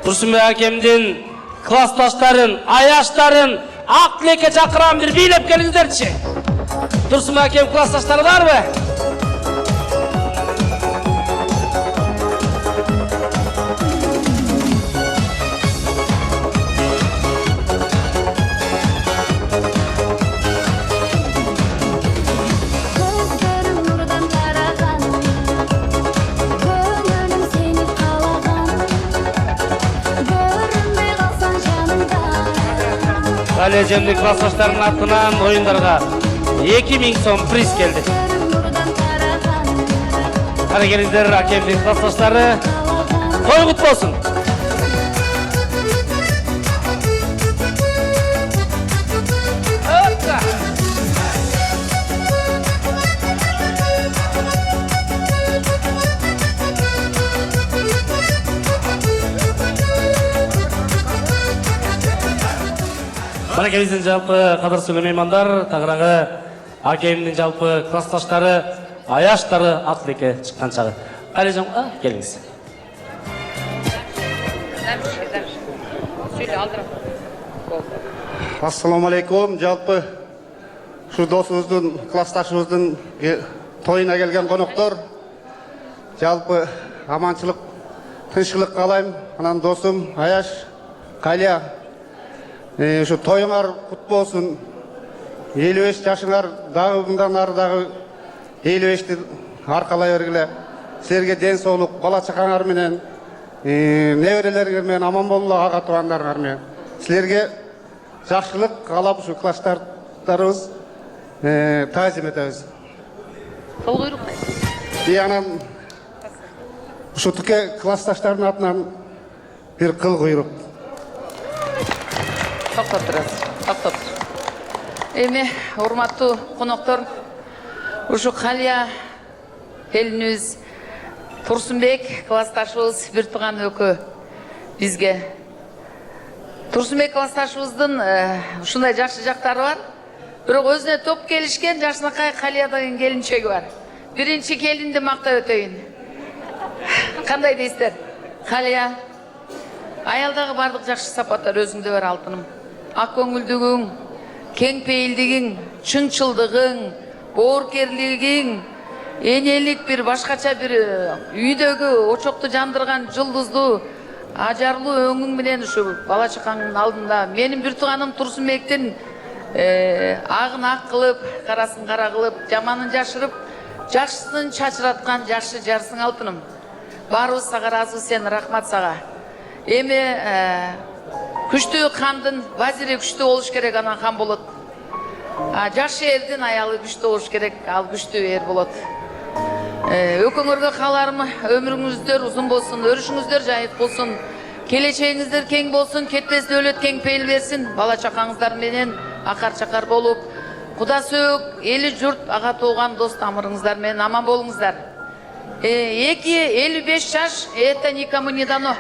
Tursunbek akemdin klассташтарын, аяштарын ақ тілекке шақырамын, бір билеп келіңіздерші. Tursunbek akem классташтары барбы? Әлежемдік классташтарының атынан ойындарға 2000 сом приз келді. Қара келіңіздер, акемдік классташтары той құтты болсын. Бана келіңізден жалпы қадырсылы меймандар, тағырағы акемнің жалпы классташтары, аяштары атлеке шыққан шағы. Әлежем, келіңіз. Ассаламу алейкум, жалпы шу досымыздың, классташымыздың тойына келген қонақтар, жалпы аманшылық, тыншылық қалайым, анан досым Аяш, Қалия, şu toyuңар құт болсын, 55 жашыңар дағы бұндан арыдағы 55-ті арқалай өргілі. Сіздерге ден соғылық, бала чақаңар менен, неберелеріңер мен аман болула аға туғандарыңар мен. Сіздерге жақшылық қалап şu класстарымыз тағзим етеміз. Қыл құйрық. Яғынан şu түке классташтардың атынан бір қыл құйрық. Тоқтап тұрасыз, тоқтап тұр. Эме, урматтуу қонақтар, ушу Қалия келініміз Турсунбек классташыбыз бір туған өкі бізге. Турсунбек классташыбыздың ушундай жакшы жактары бар. Бирок өзүнө топ келишкен жашынакай Қалия деген келинчеги бар. Биринчи келинди мактап өтөйүн. Кандай дейсиздер? Қалия, аялдагы бардык жакшы сапаттар өзүңдө бар алтыным. Ак көңүлдүгүң, кең пейилдигиң, чыңчылдыгың, бооркерлигиң, энелик бир башкача бир үйдөгү очокту жандырган жылдыздуу, ажарлуу өңүң менен ушу бала чакаңдын алдында менин бир тууганым Турсунбектин агын ак кылып, карасын кара кылып, жаманын жашырып, жакшысын чачыраткан жакшы жарсың алтыным. Баарыбыз сага ыраазыбыз, сен рахмат сага. Эми күчтүү кандын вазири күчтүү болуш керек, анан хан болот. Жакшы эрдин аялы күчтүү болуш керек, ал күчтүү эр болот. Өкөңөргө кааларым, өмүрүңүздөр узун болсун, өрүшүңүздөр жайык болсун, келечегиңиздер кең болсун, кетпес дөөлөт кең пейил берсин, бала чакаңыздар менен акар чакар болуп, Куда сөөк, эли журт, ага тууган дос тамырыңыздар менен аман болуңуздар. 55 жаш, это никому не дано.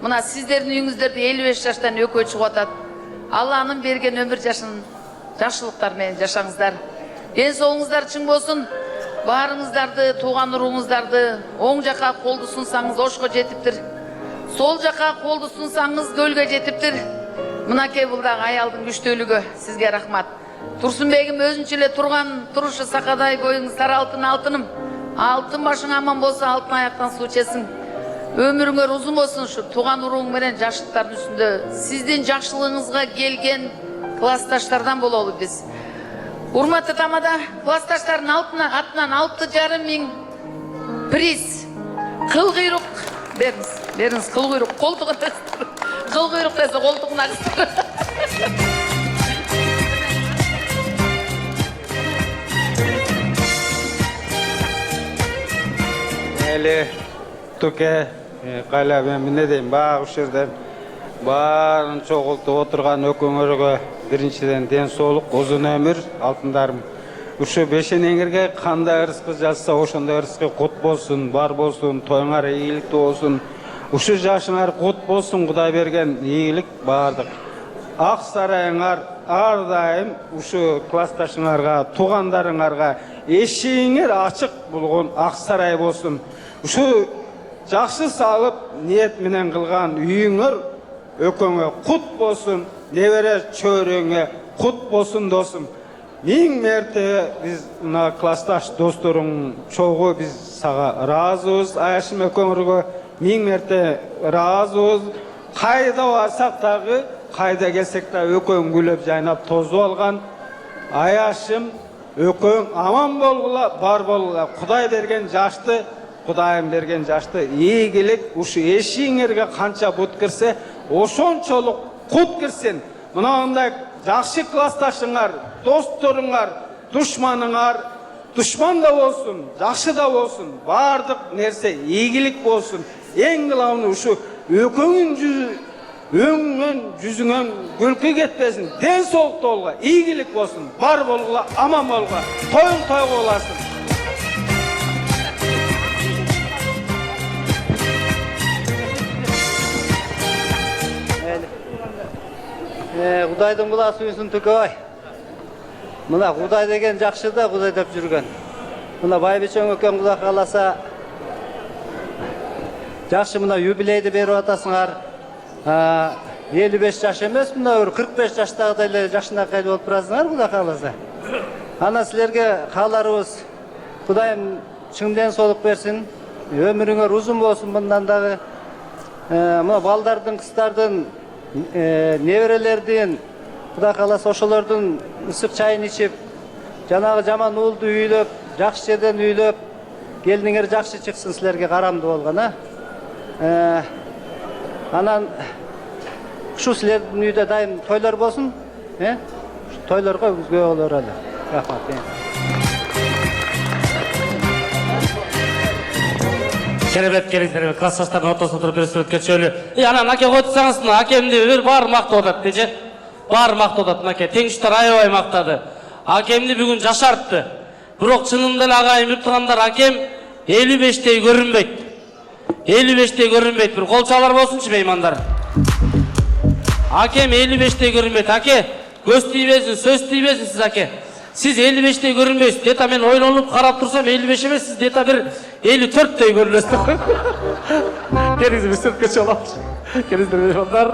Мына сіздердің үйіңіздерді 55 жаштан өкө чыгып атат. Алланын берген өмір жашын жакшылыктар менен жашаңыздар. Ден соолуңуздар чың болсун. Баарыңыздарды, тууган уруңуздарды оң жака колду сунсаңыз ошко жетиптир. Сол жака колду сунсаңыз көлгө жетиптир. Мынакей бул дагы аялдын күчтүүлүгү. Сизге рахмат. Турсунбегим өзүнчө эле турган турушу сакадай боюң сары алтыным. Алтын башың аман болсо алтын аяктан суу ичесиң. Өмүрүңөр узун болсун, ушу тууган уруң менен жакшылыктардын үстүндө сиздин жакшылыгыңызга келген классташтардан бололу биз. Урматтуу тамада классташтардын атынан 6,5 миң приз. Кыл куйрук бериңиз, кыл куйрук, колтугун кыл куйрук десе колтугуна Eli Tuke Қалия, мен не дейм, бағы үш жерден барын çoğultup отырған өкөңөргө биринчиден ден соолук, узун өмүр алтындарым. Ушу бешенеңерге кандай ырыскы жазса, ошондой ырыскы кут болсун, бар болсун, тоюңар ийгиликтүү болсун. Ушу жашыңар кут болсун, Кудай берген ийгилик бардык. Ак сарайыңар ар дайым ушу классташыңарга, туугандарыңарга эшигиңер ачык болгон ак сарай болсун. Ушу жакшы салып ниет менен кылган үйүңөр өкөңө кут болсун, небере чөйрөңө кут болсун досум. Миң мерте биз мына классташ досторуң чогуу биз сага ыраазыбыз, Аяшым өкөңөргө миң мерте ыраазыбыз. Кайда барсак дагы, кайда келсек да өкөң күлөп жайнап тозуп алган. Аяшым өкөң аман болгула, бар болгула. Кудай берген жашты, Кудайым берген жашты ийгилик ушу эшигиңерге канча бут кирсе, ошончолук кут кирсин. Мынандай жакшы классташыңар, досторуңар, душманыңар, душман да болсун, жакшы да болсун, бардык нерсе ийгилик болсун. Эң кыламы ушу өкөңүн өңүнөн, жүзүңөн күлкү кетпесин, ден соолук болгула, ийгилик болсун, бар болгула, аман болгула, тоюң той боласың. Кудайдын кулак сүйсүн Түкөбай. Мына Кудай деген жакшы да Кудай деп жүргөн. Мына Байбичең өкөң Кудай кааласа жакшы мына юбилейди берип атасыңар. 55 жаш эмес, мына 45 жаштагы эле жакшынакай болуп турасыңар Кудай кааласа. Ана силерге кааларыбыз Кудайым чын ден соолук берсин. Өмүрүңөр узун болсун мындан дагы. Мына балдардын, кыздардын, неберелердин, Кудай кааласа ошолордун ысык чайын ичип, жанагы жаман уулду үйлөп, жакшы жерден үйлөп, келиниңер жакшы чыксын силерге карамды болгон, Анан ушу силердин үйдө дайым тойлор болсун, тойлорго өзгө болор эле. Рахмат. Керебет келиңдер, классташтардын ортосуна туруп бир сүрөткө чөйлү. Анан аке койсаңыз, акемди бир баар мактап атат дечи. Баар мактап атат аке. Теңиштер аябай мактады. Акемди бүгүн жашартты. Бирок чынында эле агайым билип тургандар, акем 55-тей көрүнбөйт. 55-тей көрүнбөйт. Бир кол чалар болсунчу меймандар. Акем 55-тей көрүнбөйт. Аке, көз тийбесин, сөз тийбесин сиз аке. Siz 55'te görünmüyorsunuz. Deta ben oynanıp karap dursam 55 emez, siz deta bir 54'te görünüyorsunuz. Kendinizi bir sırt geçe olalım. Kendinizi bir onlar.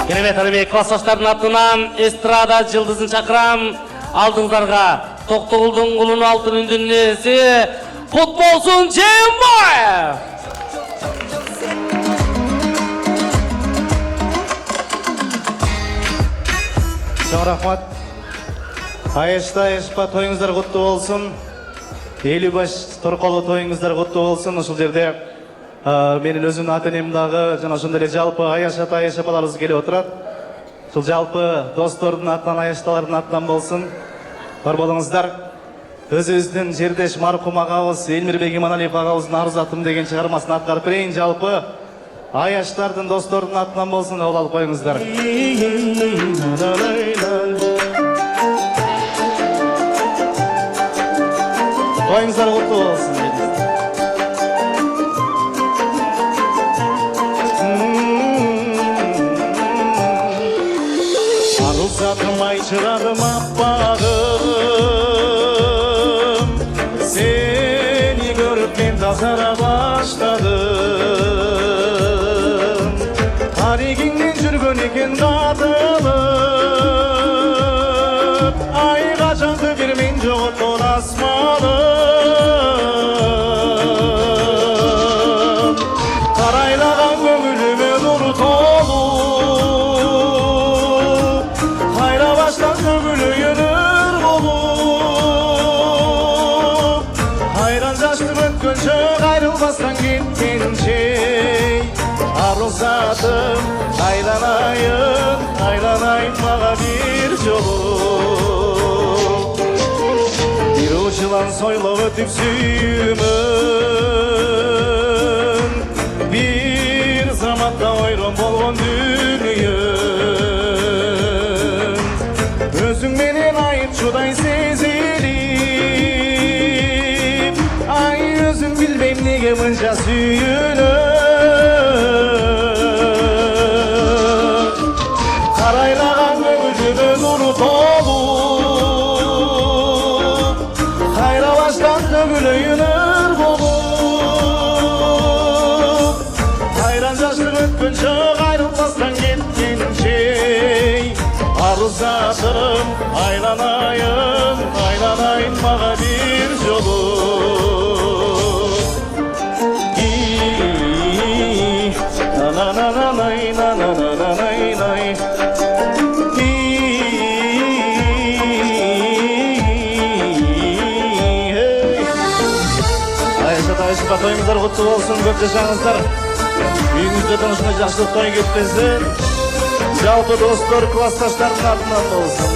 Kenemet Hanım'ı klasaçların atından Estrada Yıldız'ın çakram aldığınızlarga Toktuğulduğun kulun altın ündünlüsü Futbolsun Cembayev. Çok rahmat. Ayışta toyuңuzдар құтты болсын. 55 торқалы тоyuңuzдар құтты болсын. Ошол жерде менин өзүмдүн ата-энемдагы жана ошондой эле жалпы Аяш ата, Аяш апаларыбыз келип отурат. Ушул жалпы достордун атынан, Аяшталардын атынан болсын. Бар болуңуздар. Өзүбүздүн жердеш маркум агабыз Элмирбек Иманалиев агабыздын Арзатым деген чыгармасын аткарып берейин. Жалпы Аяштардын достордун атынан болсын, ол алып коюңуздар. Toyuңuzдар құтты болсын. Арзатым ай чырагым аппагым, сени көрүп мен тазара баштадым. Таригиңден жүргөн экен катылып, ай качанды бир мен жоготтон асманым. Карайлаган көңүлүмө нур толуп, кайра баштан төгүлөйүнөр болуп, кайран жаштым өткөнчө кайрылбастан кеткенче. Арзатым айланайын, айланайын мага бир жолу. Бир учулан сойлоп өтүп сүйүүмөн, бир заматта ойрон болгон дүнүйөн. Өзүң менен айытчудай сезилип, ай өзүм билбейм неге мынча сүйүнөм. Карайлаган көңүлүмө нур толуп, arızatırım. Aylanayın, aylanayın bana bir yolu. Na na na na nay, na na na na nay nay. Ayşe toyuңuzдар құтты болсын, көп жашаңыздар. Үйіңізде тыныштық, жақсылық той кетпесін. Жалпы достар, классташтардың атынан болсын.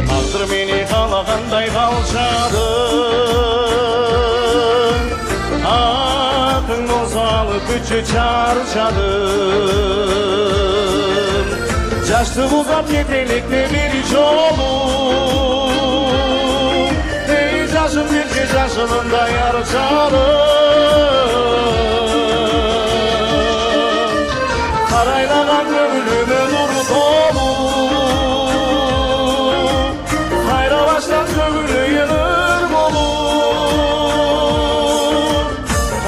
Тағдыр мені қалағандай қалжадың. Ақың озалы күші чаршадың. Жашты бұзап етелікте бір жолу. Yaşım bir kez yaşımında yarışarım. Karaylanan gönlüme nur dolu. Hayra baştan gönlü yanır olur.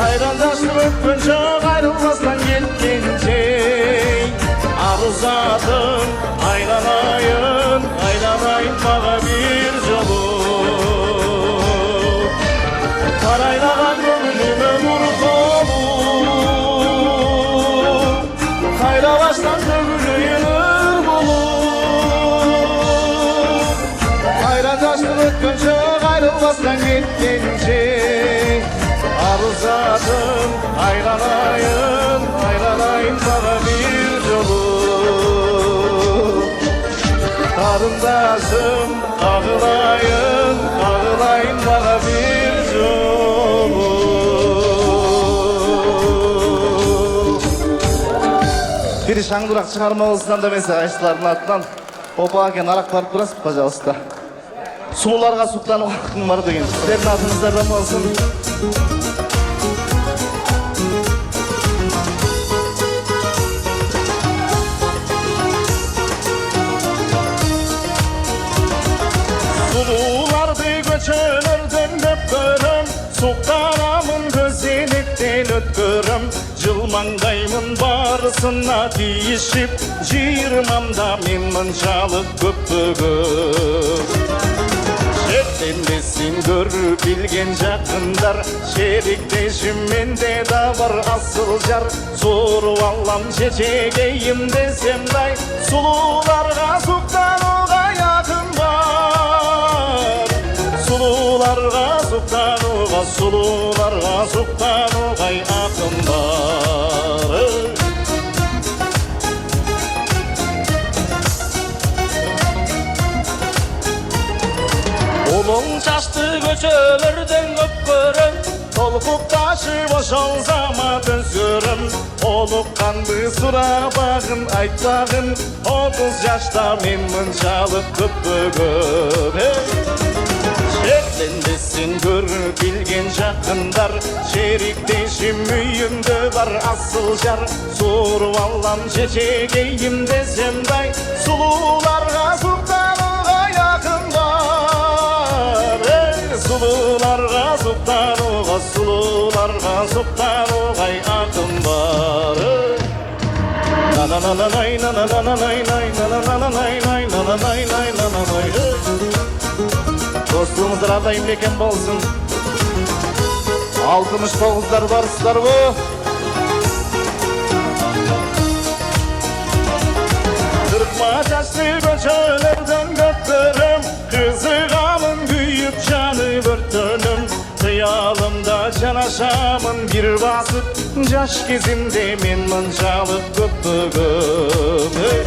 Hayrandaştım öpünce ayrılmazdan gitkince. Arızadım aylanayın, aylanayın bana bir yolu. Karaylanan gönlüme nur dolu. Hayra baştan gönlü yanır olur. Hayrandaştım ötkünce ayrılmazdan gitkince. Arızadım aylanayın, aylanayın bana bir yolu. Karındaşım ağlayın, ağlayın bana bir yolu. Bir şangdurak çıkarmalısından demese Ayşıların atından. Opa eken arak barıp durasın, пожалуйста. Sulularga suktanu hakkın var deyin. Sizlerin adınızlardan olsun. Sululardı göçelerden öpkörüm. Suktanamın gözelikten ötkörüm. Жылмаңдаймын барысына тиішіп, жиырмамда мен мұншалық көп бөгіп. Шеттенбесін көріп білген жақындар, шеріктешім менде да бар асыл жар. Сору алам шешегейім десем дай, сұлуларға сұқтануға якын бар. Сұлуларға сұқтануға, сұлуларға сұқтануға ақын бар. Улың шашты көшелерден көп көрім. Толқып ташы бошалсама төзгөрім. Олыққанды сұрабағын айтпағын. 30 жашта мен мұншалық көп бөгіп. Шеттенбесін көріп білген жақындар, шеріктешім үйімді бар асыл жар. Сұрып алам шешегейім десем дай, сұлуларға сұқтануға якын бар. Сұлуларға сұқтануға, сұлуларға сұқтануға ақын бар. Na-na-na-na-nay, na-na-na-na-nay, na-na-na-na-nay, na-na-na-na-nay, na-na-na-nay. Dostluğumuzlar adayım beken bolsun. 69'lar varsızlar bu. Kırkma taşlı göçelerden göktürüm. Kızıgamın büyük canı börtönüm. Kıyalımda canaşamın bir basıp, yaş kezimde men mınçalık көп bөгüm.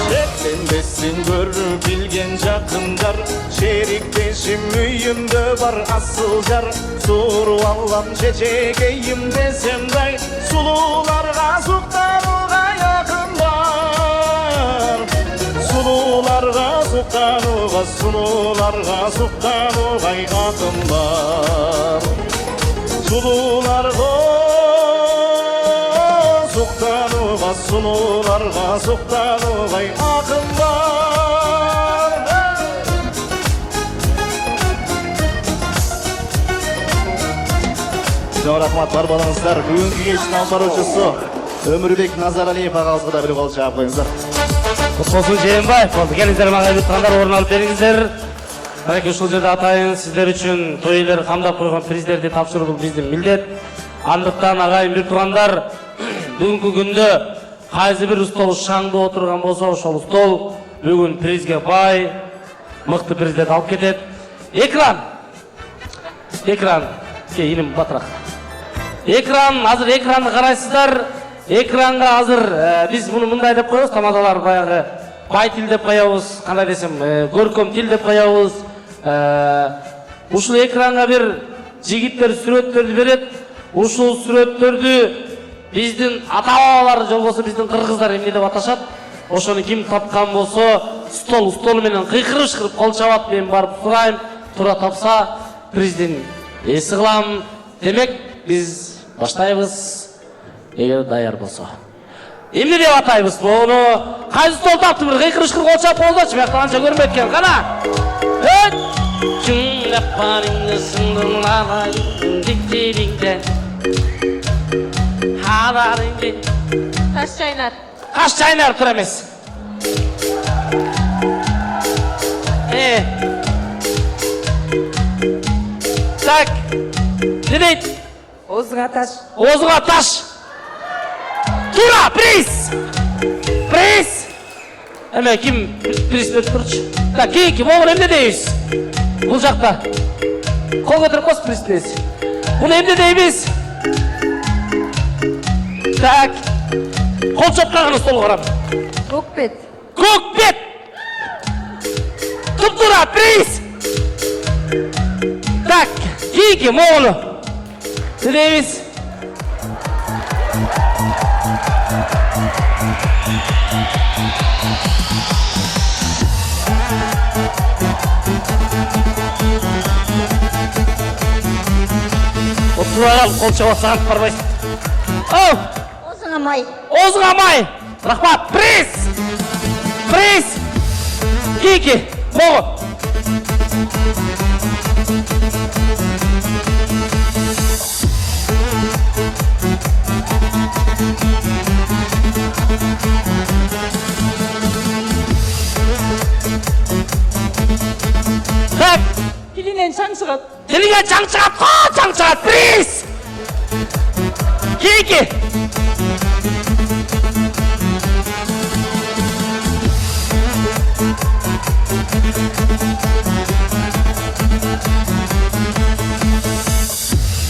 Şeklenbesin görüp bilgen жақындар, şerikteşim үйімді бар асыл жар. Сұру алам шешегейім десем дай, сұлуларға сұқтануға якын бар. Сұлуларға сұқтануға, сұлуларға сұқтануға ақын бар. Сұлуларға сұқтануға, сұлуларға сұқтануға ақын бар. Рахмат бар балаңыздар. Бүгінгі кештің алып барушысы Өмүрбек Назаралиев агабызга да бир кол чаап коюңуздар. Кутболсун Жээнбаев болду. Келиңиздер мага айбаттандар орун алып бериңиздер. Мынакей ушул жерде атайын сиздер үчүн той элер камдап койгон приздерди тапшыруу биздин милдет. Андыктан агайын бир туугандар, бүгүнкү күндө кайсы бир стол шаңдуу отурган болсо, ошол стол бүгүн призге бай, мыкты приздерди алып кетет. Экран, кейиним батыраак. Азыр экранды карайсыздар. Экранга азыр биз муну мындай деп коебуз, тамадалар баягы бай тил деп коебуз, кандай десем, көркөм тил деп коебуз. Ушул экранга бир жигиттер сүрөттөрдү берет. Ушул сүрөттөрдү биздин ата-бабалар же болбосо биздин кыргыздар эмне деп аташат. Ошону ким тапкан болсо, стол менен кыйкырып кол чабат. Мен барып сурайм, туура тапса приздин ээси кылам. Демек биз баштайбыз. Эгер даяр болсо. Эмне деп атайбыз буну? Кайсы стол тапты, бир кыйкырып кол чабып болдучу, биякта анча көрмөйт экен. Кана. Чыңдап барыңды сындырлай, диктериңде. Хадарыңды. Каш чайнар тура эмес. Так. Не дейт? Озуңа таш. Озуңа таш. Тура, приз! Приз! Эме ким приз берип турчу? Так, ким могу эмне дейбиз? Бул жакта. Кол көтөрүп койсун приз дейбиз. Буну эмне дейбиз? Так. Кол чапкаганы столго карап. Көкбет. Көкбет! Туп-тура, приз! Так, кийки, могуну. Не дейбиз? Отурагал, кол чабат, сагынып барбайсың. Оу! Озуңа май. Озуңа май! Рахмат, приз! Приз! Кийки, могу. Так. Тилинен чаң чыгат. Тилиңе чаң чыгат, чаң чыгат, приз! Кийки!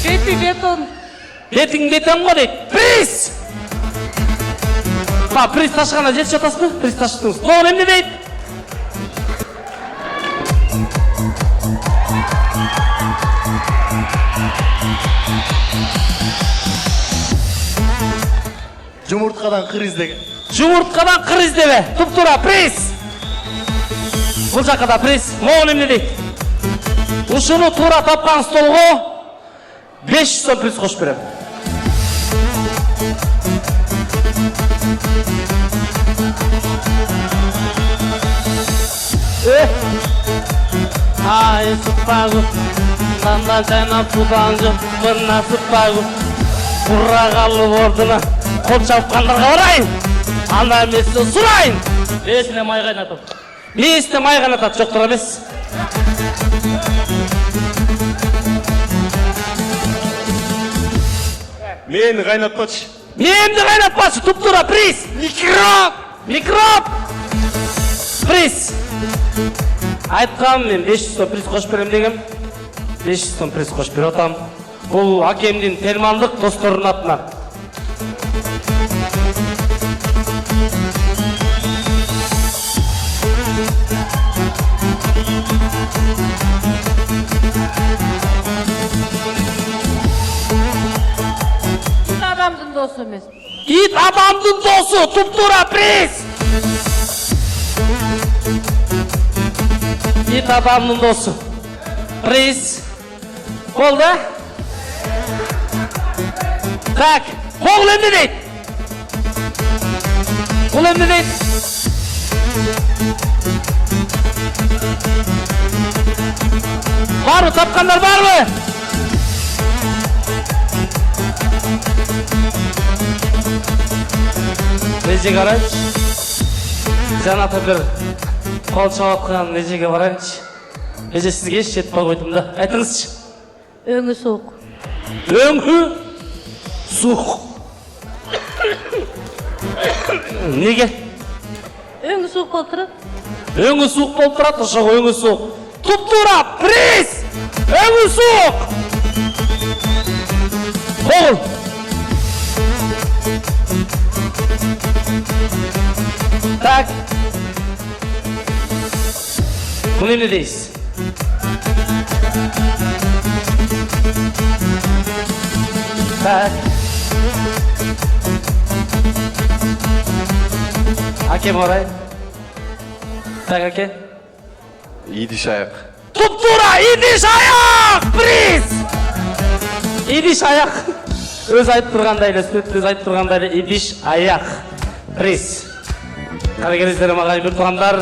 Бети бетон. Бетиң бетон го дейт. Приз! Приз ташканда жетип жатасызбы? Приз ташыдыңыз. Могу эмне дейт? Жумурткадан кыр издеген. Жумурткадан кыр издебе. Туп-тура, приз! Бул жакка да приз. Могу эмне дейт? Ушуну туура тапкан столго 500 сом приз кошуп берем. Ай, сыппагу, дандан жайнап судан жок, мына сыппагу. Буррагалып ордуна кол чапкандарга барайын. Анда эмесе сурайын. Мээсине май кайнатып. Мээсине май кайнатат, жоктор эмес. Мени кайнатпачы. Мени кайнатпачы, туп-тура, приз! Микроп! Приз! Айткам мен 500 сом приз кошуп берем дегем. 500 сом приз кошуп берип атам. Бул акемдин телмандык досторунун атынан. Адамдын досу эмес. Ит адамдын досу, туп-тура, приз! Ит адамдын досу. Приз. Болду? Так, бул эмне дейт? Бул эмне дейт? Барбы, тапкандар барбы? эжеге барайынчы. Жаната бир кол чабып аткан эжеге барайынчы. Эже сизге эч жетпей койдум да. Айтыңызчы. Өңі суық. Өңі суық. Неге? Өңі суық болып тұрады. Өңі суық болып тұрады, ошого өңі суық. Туп-тура, приз! Өңі суық! Қол! Так. Bunu ne дейсіз? Так. Әкем орай. Так, әке. Идиш аяқ. Туп-тура, идиш аяқ! Приз! Идиш аяқ. Өз айтып тұрғандай эле, өз айтып тұрғандай эле идиш аяқ. Приз. Қаракеліздер мағай бір туғандар.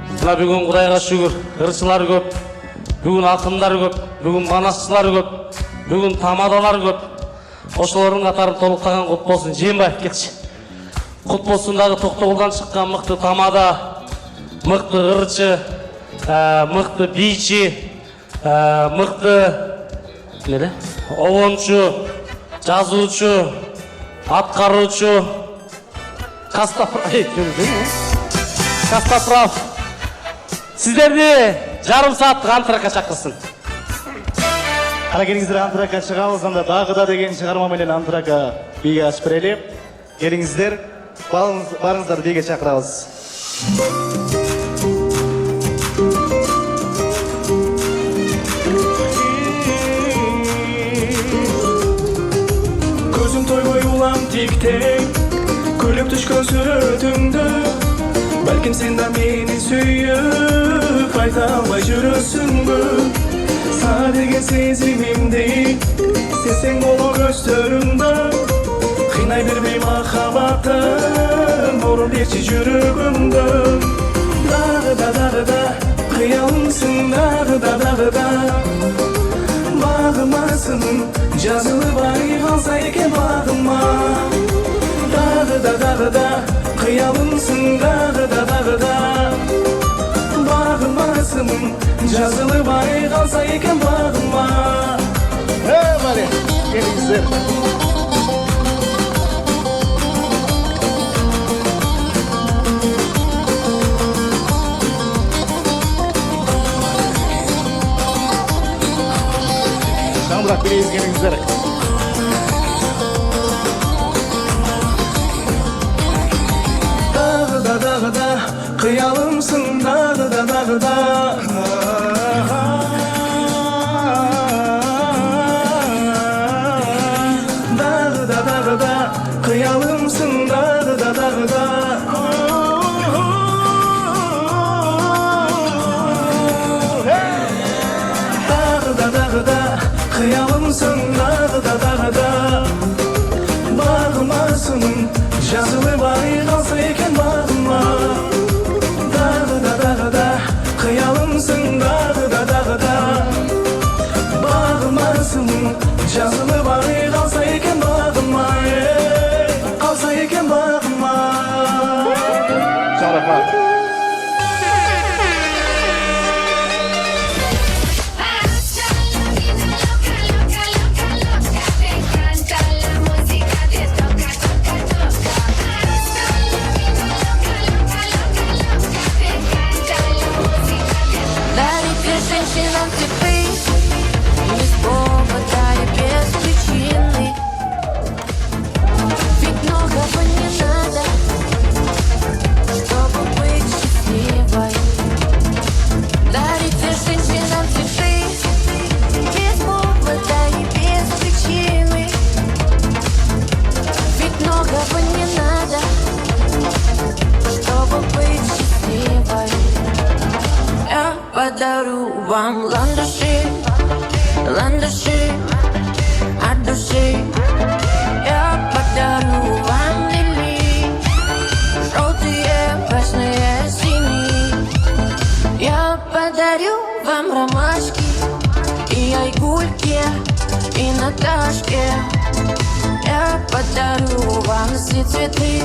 Мына бүгін Құдайға шүгір, ыршылар көп, бүгін ақындар көп, бүгін банасшылар көп, бүгін тамадалар көп. Ошолордун катары толуктаган кут болсун. Жээнбаев кетчи. Кут болсундагы Токтогулдан чыккан мыкты тамада, мыкты ырчы, мыкты бийчи, мыкты обончу, жазуучу, аткаруучу, Кастапров. Сіздерді жарым сааттық антыраққа шақырсын. Қара келіңіздер антыраққа шығамыз, анда бағыда деген шығарма менен антыраққа биге ашып берелі. Келіңіздер, барыңыздар биге шақырамыз. Көзім тойбой улам тиктей, күліп түшкөн сүрөтүңдү. Бәлкім сен да мені сүйіп айта албай жүрөсүңбү. Сага деген сезимимди сезсең боло көздөрүңдө. Кыйнай бербей махаббатым, орун берчи жүрөгүмдө. Дагы да кыялымсың, дагы да багымасың, жазылбай калса экен багыма. Дагы да кыялымсың, дагы да багымасың, жазылбай калса экен багыма. Мали, келіңіздер. Шаңдырақ берейіз, келіңіздер. Дагы да кыялымсың, дагы да дагы да кыялымсың, дагы да кыялымсың, дагы да багымасың, жазылбай калса экен багыма. Дагы да кыялымсың, дагы да багымасың, жазылбай калса экен багыма. Калса экен багыма. Çok rahmat. Женщинам цветы без повода и без причины. Ведь многого не надо, чтобы быть счастливой. Дарите женщинам цветы без повода и без причины. Ведь многого не надо, чтобы быть счастливой. Я подарю вам ландыши, ландыши от души. Я подарю вам лилии, желтые, красные, синие. Я подарю вам ромашки и айгульки, и Наташке. Я подарю вам все цветы,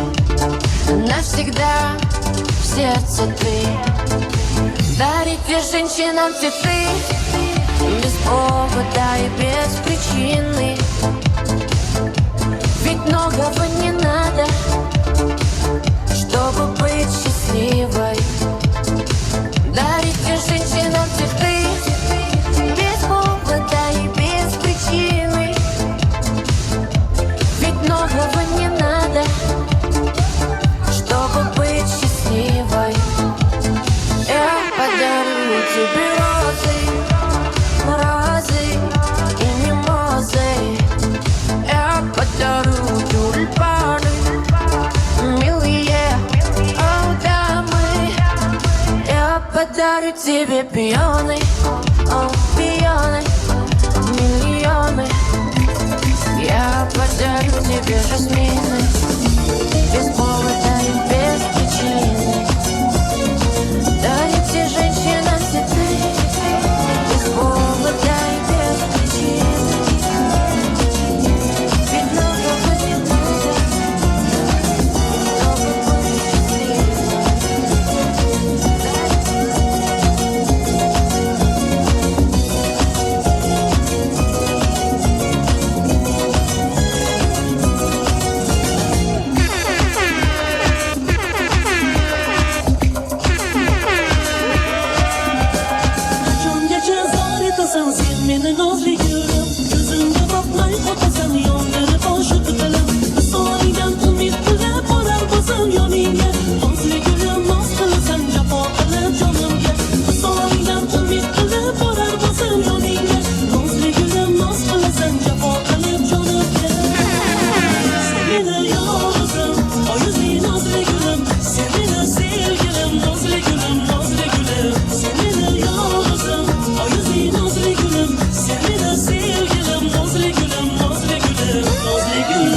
навсегда в сердце ты. Дарите женщинам цветы без повода и без причины. Ведь многого не надо, чтобы быть счастливой. Дарите женщинам цветы без повода и без причины. Ведь многого не надо, чтобы быть счастливой. Я подарю тебе розы и мимозы. Я подарю тюльпаны, милые, о, дамы. Я подарю тебе пионы, о, пионы, миллионы. Я подарю тебе жасмины без повода и без причины. Дарите женщинам цветы без повода и без причины. Ведь многого не надо, чтобы быть счастливой. Qachon gacha zor etasan sen meni nozli gulim, ko'zimga boqmay qotasan yondirib oshiq dilim. Visolingdan umid qilib borar bo'lsam yoningga, nozli gulim noz qilasan jafo qilib jonimga. Visolingdan umid qilib borar bo'lsam yoningga, nozli gulim noz qilasan jafo qilib jonimga. Sen meni yolg'izim, oyuzli nozli gulim, sen meni sevgilim, nozli gulim, nozli gulim. Sen meni yolg'izim, oyuzli nozli gulim, sen meni sevgilim, nozli gulim, nozli gulim, nozli gulim.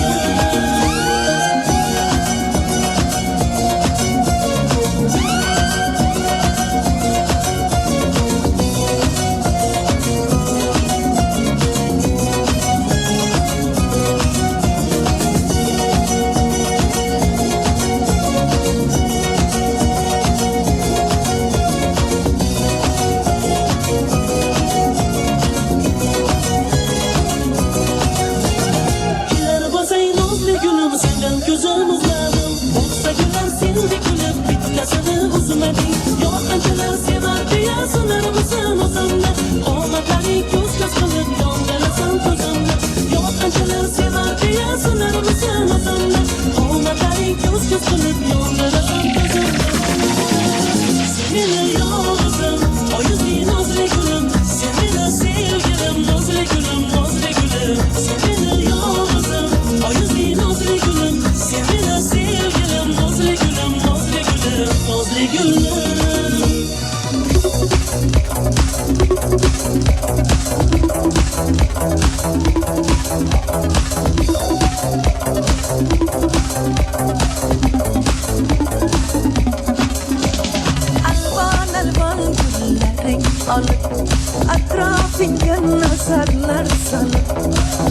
Kelar bo'lsang nozli gulim, sendan ko'zim uzladim. Bo'lsa gular sendek kulib, bittasini uzmading. Yo'q qanchalar sevar deya sanarmisan o'zimni. Omadlaring ko'z-ko'z qilib yondirasan ko'zimni. Yo'q qanchalar sevar deya sanarmisan o'zimni. Omadlaring ko'z-ko'z qilib yondirasan ko'zimni. Sen meni yolg'izim, oyuzli nozli gulim, sen meni sevgilim, nozli gulim, nozli gulim. Sen meni yolg'izim, oyuzli nozli gulim, sen meni sevgilim, nozli gulim, nozli gulim, nozli gulim. Alban alban güllaring olib, atrofingga nazarlar solib,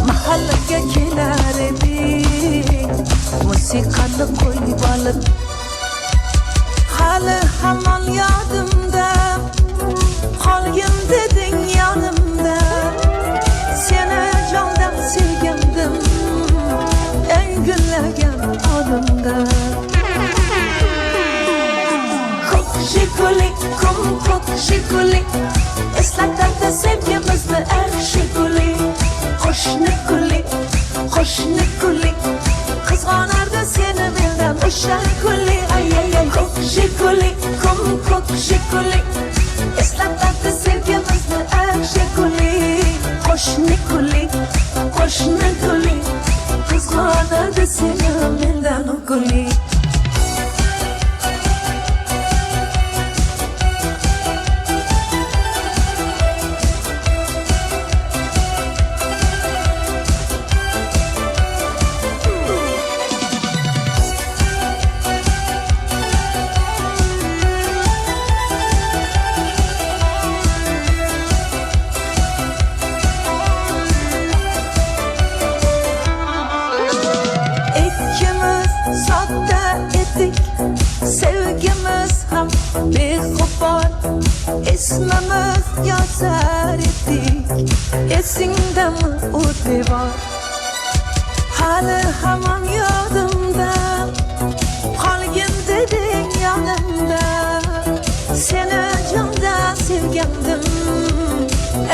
mahallaga kelar eding, musiqani qo'yib olib. Hali hamon yodimda, qolgin deding yonimda. Seni jondan sevgandim, eng gullagan onimda. Ko'k jigulik, ko'k jigulik, eslatadi sevgimizni eng shigulik. Qo'shni kulik, qo'shni kulik, qizg'onardi seni mendan o'sha kulik. Ay ay ay, ko'k jigulik, ko'k jigulik, eslatadi sevgimizni eng shigulik. Qo'shni kulik, qo'shni kulik, qizg'onardi seni mendan o kulik. sodda edik, sevgimiz ham beg'ubor, esmamiz yozar edik, esingdami u devor? Hali hamon yodimda, qolgin deding yonimda, seni jondan sevgandim,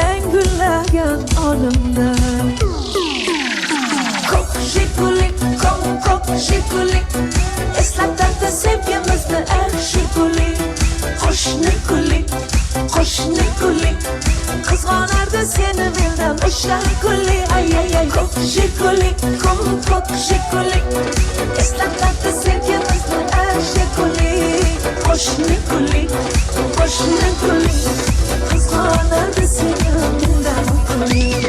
eng gullagan onimda. Ko'k jigulik, ko'k jigulik, eslatadi sevgimizni eng jigulik. Qo'shni gulik, qizg'onardi seni mendan o'shan gulik. Ay ay ay, ko'k jigulik, ko'k jigulik, eslatadi sevgimizni eng jigulik. Qo'shni gulik, qizg'onardi seni mendan gulik.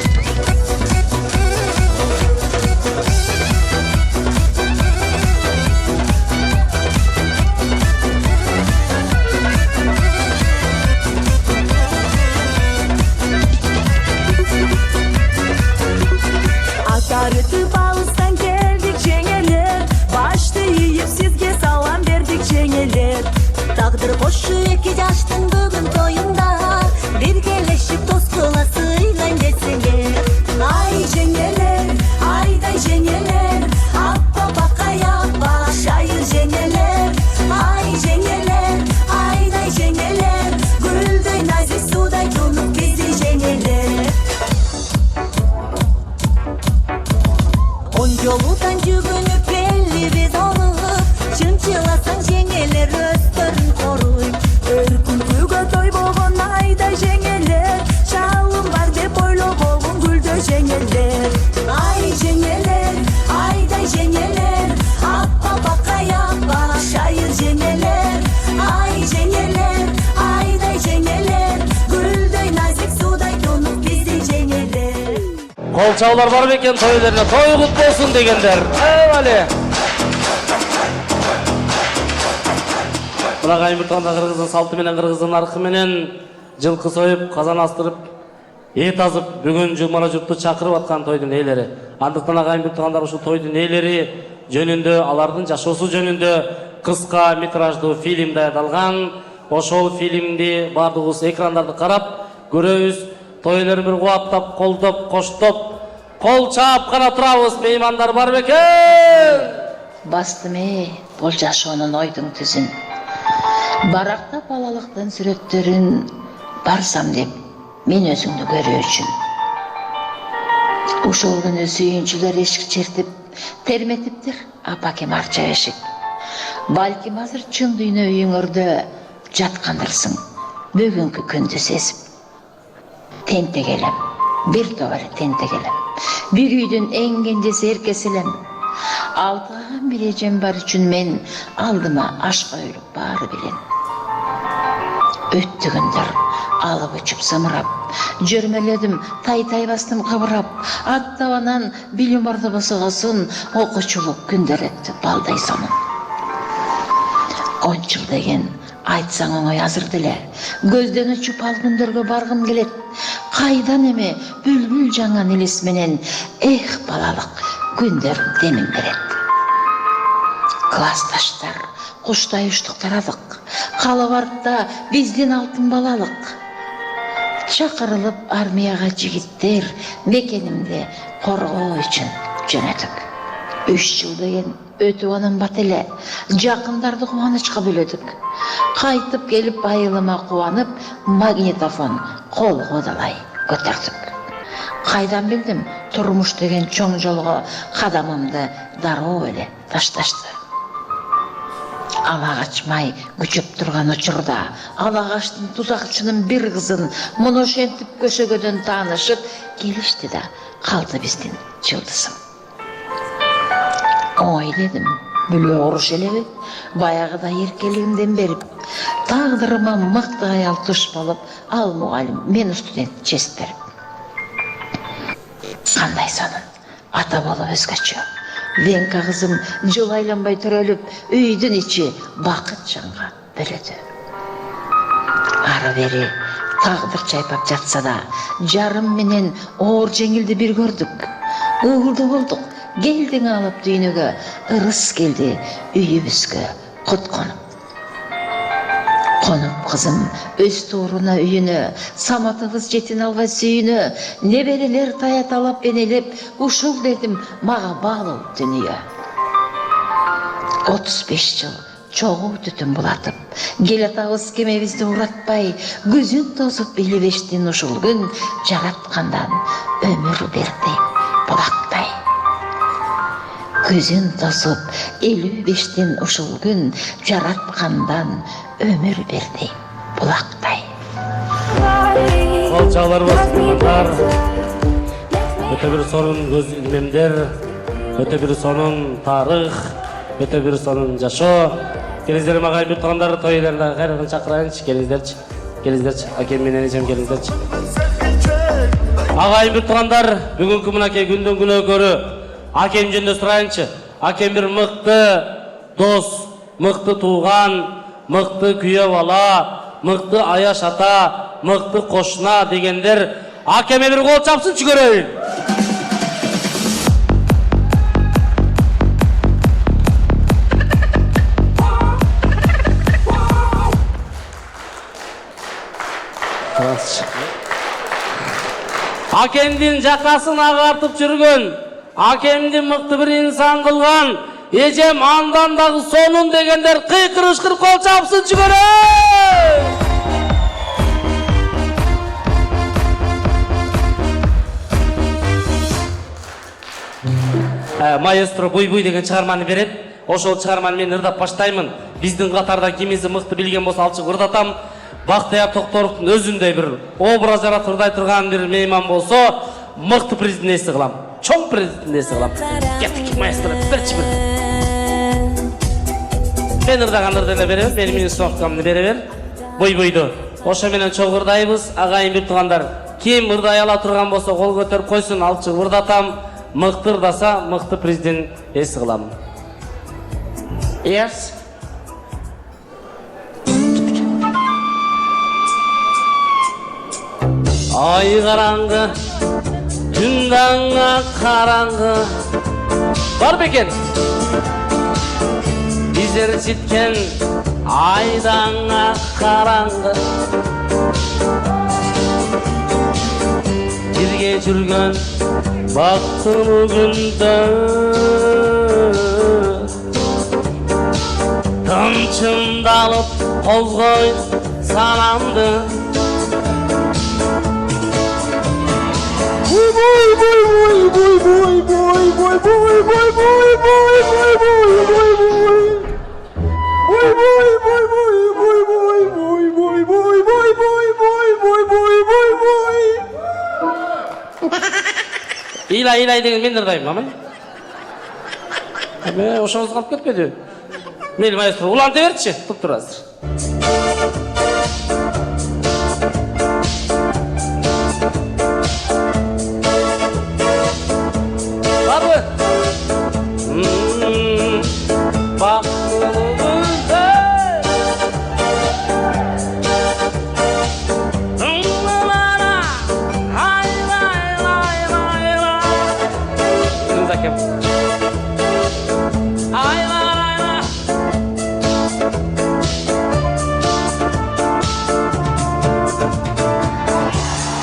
Tarıtıp ağızdan geldik cengeler, başta yiyip sizge salam verdik cengeler. Taqdir qo'shu iki yaştın bugün toyunda, birgeleşip dost kılasıyla geçsinler. Ay cengeler, ayday cengeler, abba bakaya başayır cengeler. Ay cengeler, ayday cengeler, gülday nazik suday tunup bizi cengeler. On yoludan cügünüp belli biz alıp, çımçılasan cengeler öztörün koruyup. Örkün kuyga toy boğun ayday cengeler, şalım var dep oylo boğun gülde cengeler. Ay cengeler, ayday cengeler, abba bakaya başayır cengeler. Ay cengeler, ayday cengeler, gülde nazik suday donup bizi cengeler. Kol çağlar var beken toylarına toy kutlu olsun degenler. Eyvallah. Buna kayın bir tanda Kırgız'ın saltı menen Kırgız'ın arqı menen жылқы soyup, kazan astırıp, et azıp, бүгін жұмара жұртты чакырып атқан тойдың ээлери. Андықтан ағайын бір тағандар ушул тойдың ээлери жөнүндө, алардын жашоосу жөнүндө кыска метраждуу фильм даярдалган. Ошол фильмди бардыгыбыз экрандарды карап көрөбүз. Тойларын bir кубаптап, колдоп, коштоп, кол чаап гана турабыз. Меймандар бар бекен. Бастыме бул жашоонун ойдуң түзүн. Баракта балалыктын сүрөттөрүн барсам деп мен өзүңдү көрүү үчүн. Ошол күнү сүйүнчүлөр эшик чертип, терметиптир апакем арча эшик. Балким азыр чын дүйнө үйүңөрдө жаткандырсың, бүгүнкү күндү сезип. Тентегелем, bir tovar тентегелем. Bir үйдүн эң кенжеси эркеси элем. Алтыган бир эжем бар үчүн мен алдыма аш коюлуп баары билен. Өттү күндөр алып учуп сымырап, жөрмөлөдүм тай бастым кыбырап, ат табанан билим бардыбысыгысын окуучулук күндөр өттү балдай сонун. 10 жыл деген айтсаң оңой азыр деле, көздөн учуп ал күндөргө баргым келет. Кайдан эме бүлбүл жаңан элес менен эх балалык күндөрүм демин берет. Классташтар куштай уштук тарадык, калып артта биздин алтын балалык. Чакырылып армияга жигиттер мекенимди коргоо үчүн жөнөдүк. 3 жыл деген өтүп анан бат эле, жакындарды кубанычка бөлөдүк. Кайтып келип айылыма кубанып, магнитофон колго далай көтөрдүк. Кайдан билдим, турмуш деген чоң жолго кадамымды дароо эле ташташты. Ала качмай күчөп турган учурда, ала качтын тузакчынын bir кызын муну ошентип көшөгөдөн таанышып келишти да калды биздин жылдызым. Ой дедим, бүлө оруш элеби, баягыда эркелигимден берип, тагдырыма мыкты аял туш болуп, ал мугалим, мен студент чест берип. Кандай сонун, ата болуп өзгөчө. Венка кызым жыл айланбай төрөлүп, үйдүн ичи бакыт жанга бөлөдү. Ары бери тагдыр чайпап жатса да, жарым менен оор жеңилди бир көрдүк. Угулду болдук, келдің алып дүйнөгө, ырыс келди үйүбүзгө кут конуп. Конуп кызым өз тууруна үйүнө, саматыбыз жетин албай сүйүнө, неберелер таяталап энелеп, ушул дедим мага баалуу дүнүйө. 35 жыл чогуу түтүн булатып, келатабыз кемебизди уратпай, көзүн тосуп 55-тин ушул күн жараткандан өмүр берди булактай. Көзүн тосуп 55-тин ушул күн жараткандан өмүр берди булактай. Ол чағлар басқандар, өте бір сонын көз илмемдер, өте бір сонын тарых, өте бір сонын жашо. Келіңіздер мағай бір тұғандар тойларына қайрығын шақырайыншы, келіңіздерші, әкем мен әнешем келіңіздерші. Ағайын бір тұғандар, бүгінгі мұнакей күнден күні көрі, әкем жөнді сұрайыншы. Әкем бір мықты дос, мықты туған, мықты күйе бала, мықты аяш ата, мықты қошына дегендер, әкеме бір қол чапсыншы көрейін. Акемдин жакасын агартып жүргөн, акемди мыкты бир инсан кылган, эжем андан дагы сонун дегендер кыйкырышкыр кол чапсын жүгөрөй! Маэстро буй-буй деген чыгарманы берет. Ошол чыгарманы мен ырдап баштаймын. Биздин катарда кимиси мыкты билген болсо алчык ырдатам. Бактыяр Токторовдун өзүндөй бир образ жаратып ырдай турган бир мейман болсо, мыкты президент эси кылам. Чоң президент эси кылам. Кеттик маэстро, берчи бир. Мен ырдаган ырдыны бере бер, менин установкамды бере бер. Буй-буйду. Ошо менен чоң ырдайбыз, агайын бир туугандар. Ким ырдай ала турган болсо кол көтөрүп койсун, алчык ырдатам. Мыкты ырдаса, мыкты президент эси кылам. Yes. Ay karangı, günden karangı. Var beken. Bizler sitken aydan karangı. Birge жүргөн бактымы күндө тынчымдалып козгой санамды. İlay деген мен ырдайм, аман. Ошоңуз калып кетпеди. Мени маэстро уланта берчи, туп тур азыр.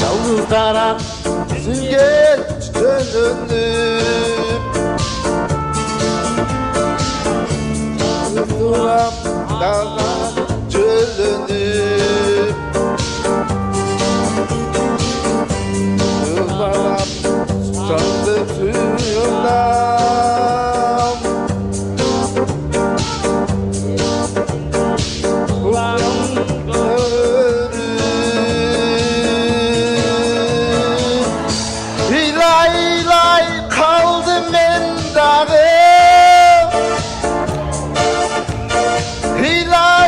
Yalnızlara süzgeç dönüp Duram dağlar çölünüp Yıllarım sandı suyundan Kulağım Hilal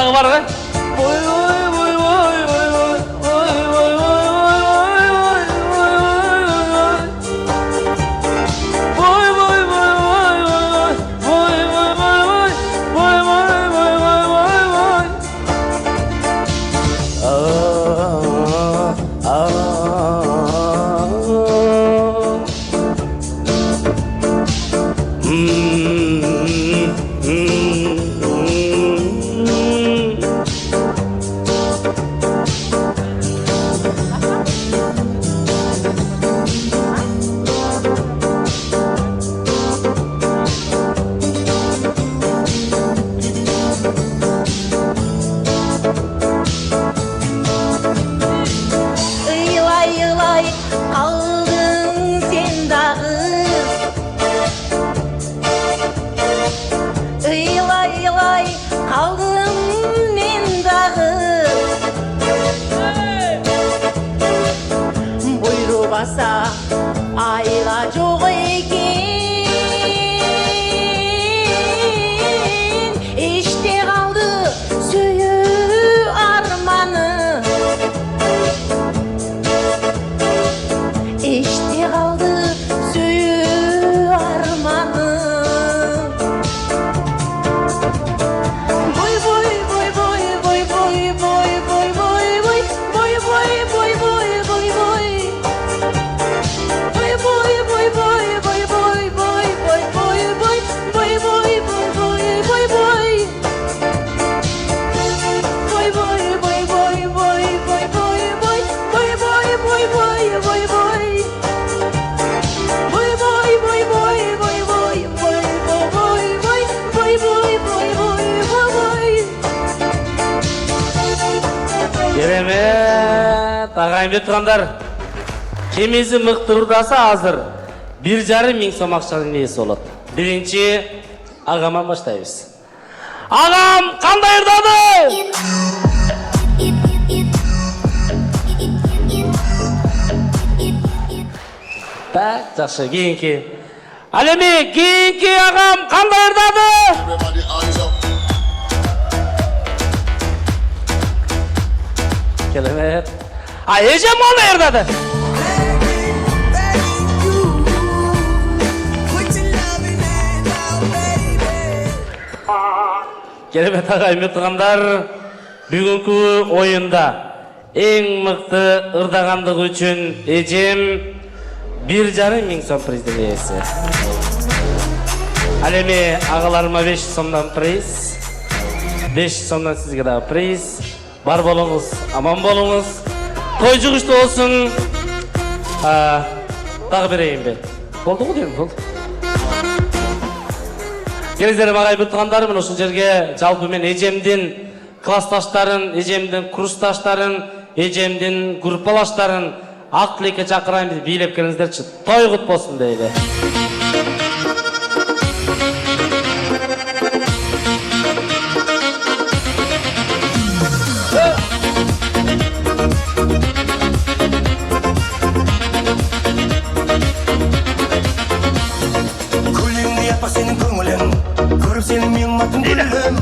Dağı var mı? Iylay iylay kaldın sen dağı. Iylay iylay kaldım men dağı. Buyruğu basa ayla çok eken. İşte kaldı söyü armanı. İşte kaldı söyü armanı. Boy boy boy boy boy boy boy boy boy boy boy boy boy boy boy boy. Boy boy boy boy boy boy boy boy boy boy boy boy boy boy boy. Boy boy boy boy boy boy boy boy boy boy boy boy boy boy. Boy boy boy boy boy boy boy boy boy boy boy boy boy. Керемет, ағайын тұрғандар. Кемесі мықты ұрдаса азыр 1,5 мың сом ақшаның иесі болады. Бірінші ағаман баштаймыз. Ағам қандай ұрдады? Так, жақсы, кейінгі. Әлеме, кейінгі ағам қандай ұрдады? Керемет. Ежем оны ұрдады? Керемет ағайын тұрғандар, бүгінгі ойында ең мықты ұрдағандық үшін ежем 1,5 мың сом призден иесі. Әлеме ағаларыма 5 сомдан приз, 5 сомдан сізге дағы приз. Бар болыңыз, аман болыңыз. Той жүгішті olsun. Дағы берейін бе? Болды ғой деймін, болды. Келіңіздер ағайын бұттығандарым, осы жерге жалпы мен ежемден классташтарын, ежемден курсташтарын, ежемден группалаштарын ақ тілекке шақырайын, біз билеп келіңіздерші. Той құт болсын дейді. Сенің мен матын гүлім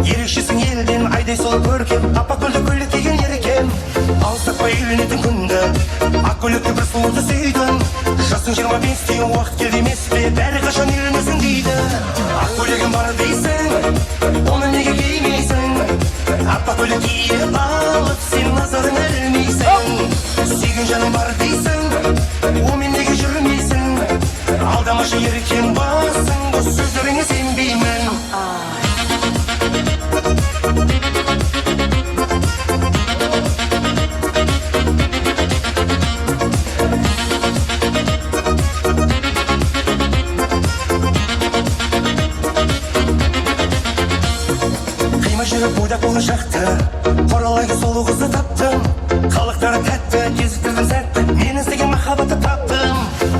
ерекшесің елден айдай сол көркем аппақ гүлді көйлек киген ер екен алыстатпай үйленетін күнді ақ көйлекті бір сұлуды сүйдім жасың 25-те уақыт келді емес пе бәрі қашан үйленесің дейді ақ көйлегім бар дейсің оны неге кимейсің аппақ көйлек киіп алып сен назарын ілмейсің сүйген жаның бар дейсің онымен неге жүрмейсің алдамашы еркем басың бұл сөздеріңе сенбеймін. Қима жүріп бойдақ болы шақты қоралайды солы қызды таптым қалықтары тәтті кезіктірдім сәтті мен іздеген махаббатты таптым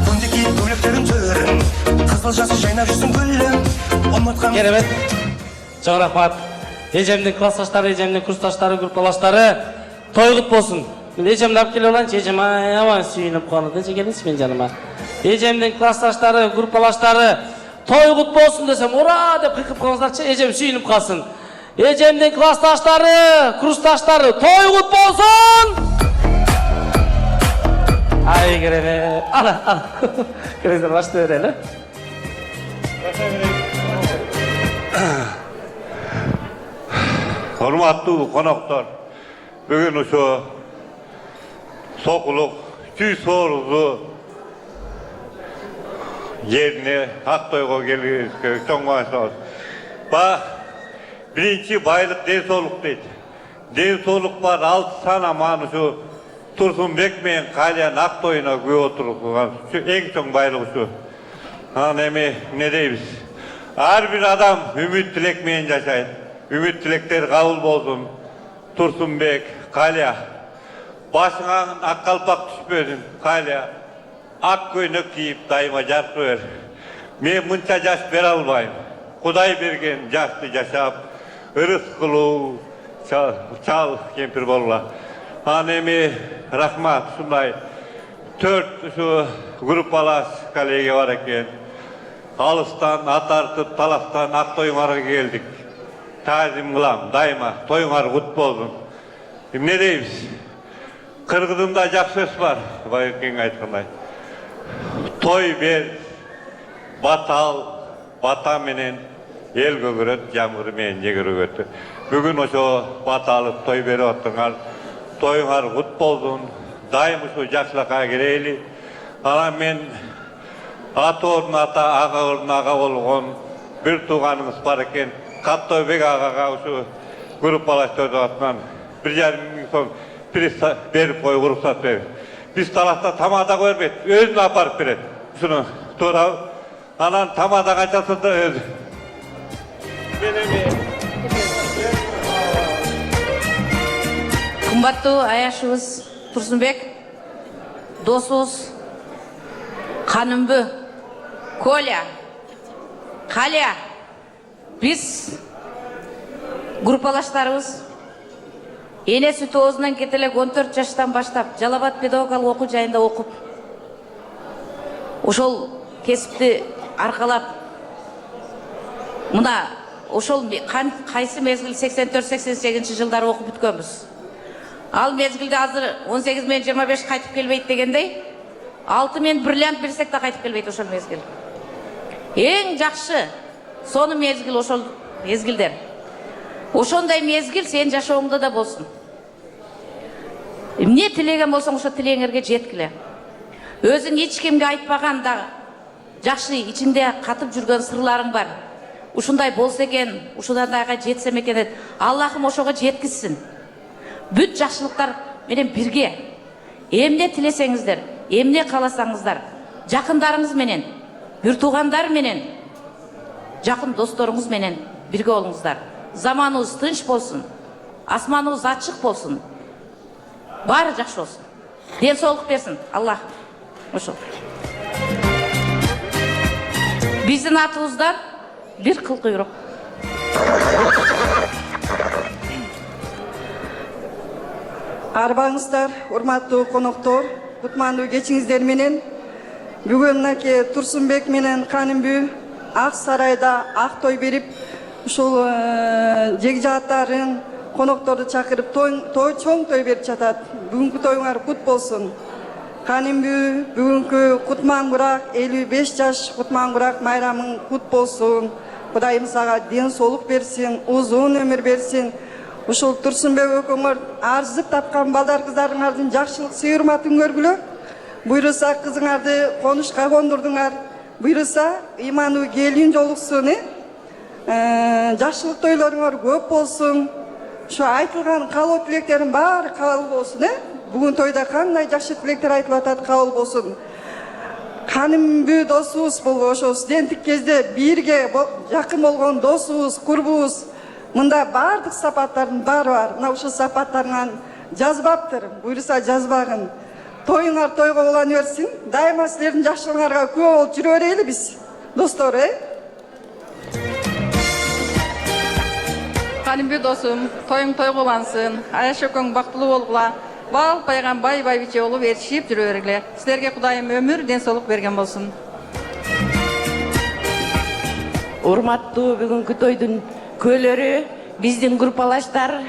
күнде келіп көйлектерін түрін қызыл жасы жайнап жүрсің гүлім ұмытқан Керемет. Çok rahmat. Ejemdin klassdaşları, ejemdin kursdaşları, gruppalaşları toy kut bolsun. Men ejemdi alып келе алайынчы, ejem aman sүйүнүп калды. Келиңиз мен жаныма. Ejemdin klassdaşları, gruppalaşları toy kut bolsun desem, ura деп кыйкып калыңыздарчы, ejем sүйүнүп калсын. Эжемдин классташтары, курсташтары той кут болсун. Ай кереме. Ана. Кереңдер башты берели. Hormatly konaklar, bugün uşu sokuluk, tüy soruzu yerine Aktoy'a geliyoruz, çok maaşlar. Birinci baylık dev soluk değil. Dev soluk var, 6 tane manuşu Tursun Bekmeyen Kalyan Aktoy'una göğe oturup, şu en çok baylık şu. Ne deyiz? Her bir adam ümit dilekmeyen yaşayın. Ümit dilekler kabul olsun. Tursunbek, Kalya. Başına ak kalpak düşmesin, Kalya. Ak koynak giyip daima jarkı ver. Men mınça yaş ver almayım. Kuday bergen yaşlı yaşap, ırıs kılıu, çal kempir bolla. Rahmat, şunday. 4 şu grupalas kaleye var eken. Alıstan, Atartıp, Talastan, Aktoyunar'a geldik. Tazim kılam, daima, toyunar kut bolsun. Ne deyiz? Kırgızımda jak söz var, Bayırken aytkanday. Toy ber, batal, bata menen, el gögüröt, yağmur menen yeger ögötü. Bugün oşo batalıp toy beri ottuңar, toyunar kut bolsun, daima şu jakşılaka gireyli. Men ata orun ata, ağa orun ağa olğon, bir tuğanımız var eken, Kattoybek ağaға şu gruppalaştırdı atman. 1,5 min son priz verip koyu ruhsat verir. Biz talakta tamada görmeyet, özünü aparıp verir. Şunu tuğra, anan tamada kaçasın da özü. Kımbattуу аяшыбыз Турсунбек, досубуз Канымбы, Коля, Калия. Biz группалаштарыбыз эне сүтү оозунан кете элек 14 жаштан баштап Жалал-Абад педагогикалык окуу жайында окуп, ошол кесипти аркалап, мына ошол кайсы мезгил 84-88 жылдары окуп бүткөнбүз. Ал мезгилде азыр 18 менен 25 кайтып келбейт дегендей, 6 менен бриллиант берсек да кайтып келбейт ошол мезгил. Эң жакшы соны мезгил ошол мезгилдер. Ошондой мезгил сен жашооңдо да болсун. Эмне тилеген болсоң ошо тилегиңерге жеткиле. Өзүң эч кимге айтпаган да жакшы ичиңде катып жүргөн сырларың бар. Ушундай болсо экен, ушундайга жетсем экен деп, Аллахым ошого жеткизсин. Бүт жакшылыктар менен бирге. Эмне тилесеңиздер, эмне кааласаңыздар, жакындарыңыз менен, бир туугандар менен, жақын досторыңыз менен бирге болуңуздар. Заманыңыз тынч болсун, асманыңыз ачык болсун. Баары жакшы болсун. Ден соолук берсин Аллах. Ошол. Биздин атыбыздан бир кыл куйрук. Арбаңыздар, урматтуу коноктор, кутмандуу кечиңиздер менен бүгүн мынакей Турсунбек менен Канымбү Ак Сарайда ак той берип, ушул жегжааттарын, конокторду чакырып чоң той берип жатат. Бүгүнкү тоюңар кут болсун. Канымбү бүгүнкү кутмаңгурак 55 жаш кутмаңгурак майрамың кут болсун. Кудайым сага ден соолук берсин, узун өмүр берсин. Ушул Турсунбек экөөңөр арзып тапкан балдар кыздарыңардын жакшылык сый урматын көргүлө. Буйруса кызыңарды конушка кондурдуңар. Буйруса имануу келин жолуксун, жакшылык тойлоруңор көп болсун. Şu айтылган каалоо тилектерин баары кабыл болсун, Бүгүн тойда кандай жакшы тилектер айтылып атат, кабыл болсун. Канымбү досубуз бул ошо студенттик кезде бирге жакын болгон досубуз, курбубуз. Мында баардык сапаттардын баары бар. Мына ушул сапаттарынан жазбаптыр. Буйруса жазбагын. Тоюңар тойго улана берсин. Дайыма силердин жакшылыгыңарга күбө болуп жүрө берели биз. Достор, Канымбү досум, тоюң тойго улансын. Аяш экөөң бактылуу болгула. Бал пайган бай биче болуп эришип жүрө бергиле. Силерге Кудайым өмүр, ден соолук берген болсун. Урматтуу бүгүнкү тойдун көлөрү, биздин группалаштар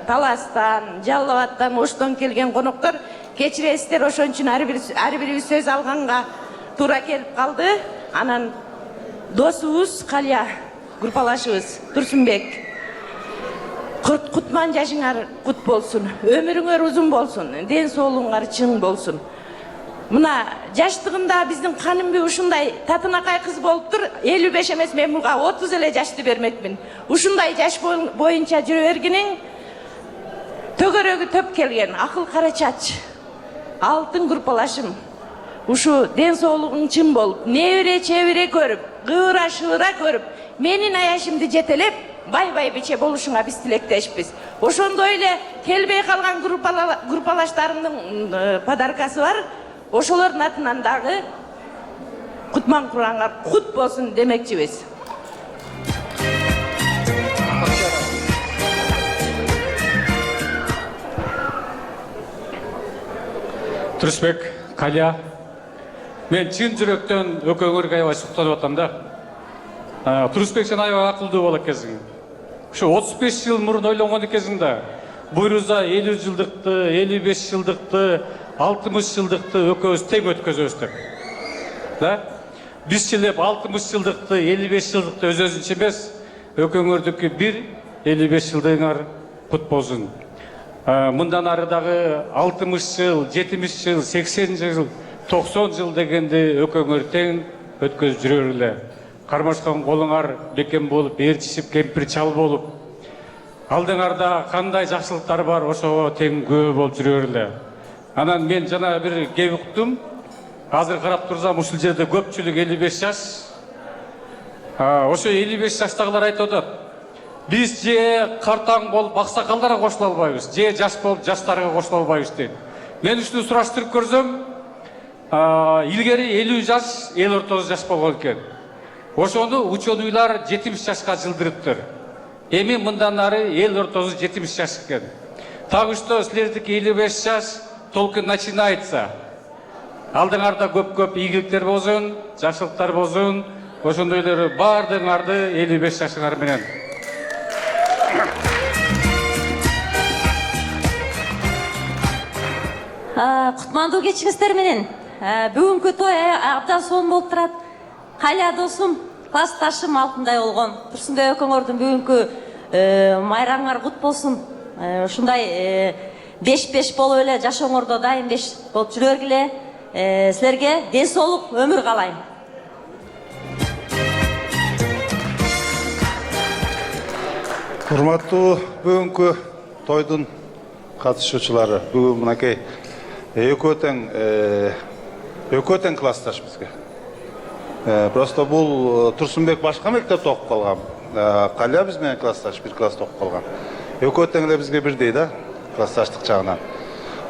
Таластан, Жалал Абадтан, Оштон келген коноктор кечиресиздер, ошон үчүн ар бирибиз сөз алганга туура келип калды. Анан досубуз Калия группалашыбыз Турсунбек, кутман жашыңар кут болсун, өмүрүңөр узун болсун, ден соолугуңар чың болсун. Мына жаштыгында биздин Канымбүй ушундай татынакай кыз болуптур. 55 эмес, мен буга 30 эле жашты бермекмин. Ушундай жаш боюнча жүрө бергениң төгөрөгү төп келген акыл кара чач, алтын группалашым. Ушу ден соолугуң чың болуп, небере чебере көрүп, кыбыра шыбыра көрүп, менин аяшымды жетелеп, бай биче болушуңа биз тилектешпиз. Ошондой эле келбей калган группалаштарымдын подаркасы бар. Ошолордун атынан дагы Кутман Кураңар кут болсун демекчибиз. Турсунбек, Калия, мен чын жүрөктөн экөөңөргө аябай суктанып атам да. Турсунбек, сен аябай акылдуу бала экенсиң. Ушу 35 жыл мурун ойлонгон экенсиң да. Буйруза 50 жылдыкты, 55 жылдыкты, 60 жылдыкты экөөбүз тең өткөзөбүз деп. Да? Биз чилеп 60 жылдыкты, 55 жылдыкты өзүнчө эмес, экөөңөрдүкү 55 жылдыгыңар кут болсун. Мындан ары дагы 60 жыл, 70 жыл, 80 жыл, 90 жыл дегенди экөөңөр тең өткөзүп жүрөрлү. Кармашкан колуңар бекем болуп, ээрчишип, кемпир чал болуп, алдыңарда кандай жакшылыктар бар, ошого тең күбө болуп жүрөрлү. Анан мен жана бир кеп уктум. Азыр карап турсам, ушул жерде көпчүлүк 55 жаш. Ошо 55 жаштагылар айтып атат. Биз же картаң болуп аксакалдарга кошула албайбыз, же жаш болуп жаштарга кошула албайбыз дейт. Мен ушуну сураштырып көрсөм, илгери 50 жаш, эл ортосу жаш болгон экен. Ошону ученуйлар 70 жашка жылдырыптыр. Эми мындан ары эл ортосу 70 жаш экен. Так что силердики 55 жаш только начинается. Алдыңарда көп ийгиликтер болсун, жакшылыктар болсун. Ошондойлор баардыгыңарды 55 жашыңар менен. Кутмандуу кечиңиздер менен бүгүнкү той абдан сонун болуп турат. Калия досум, классташым алтындай болгон. Турсунбек экөөңөрдүн бүгүнкү майраңар кут болсун. Ушундай 5-5 болуп эле жашооңордо дайым 5 болуп жүрөгүлө. Силерге ден соолук өмүр каалайм. Урматтуу бүгүнкү тойдун катышуучулары, бүгүн мынакей экөө тең классташ бизге. Просто бул Турсунбек башка мектепте окуп калган. Калия биз менен классташ, бир класста окуп калган. Экөө тең эле бизге бирдей да, классташтык жагынан.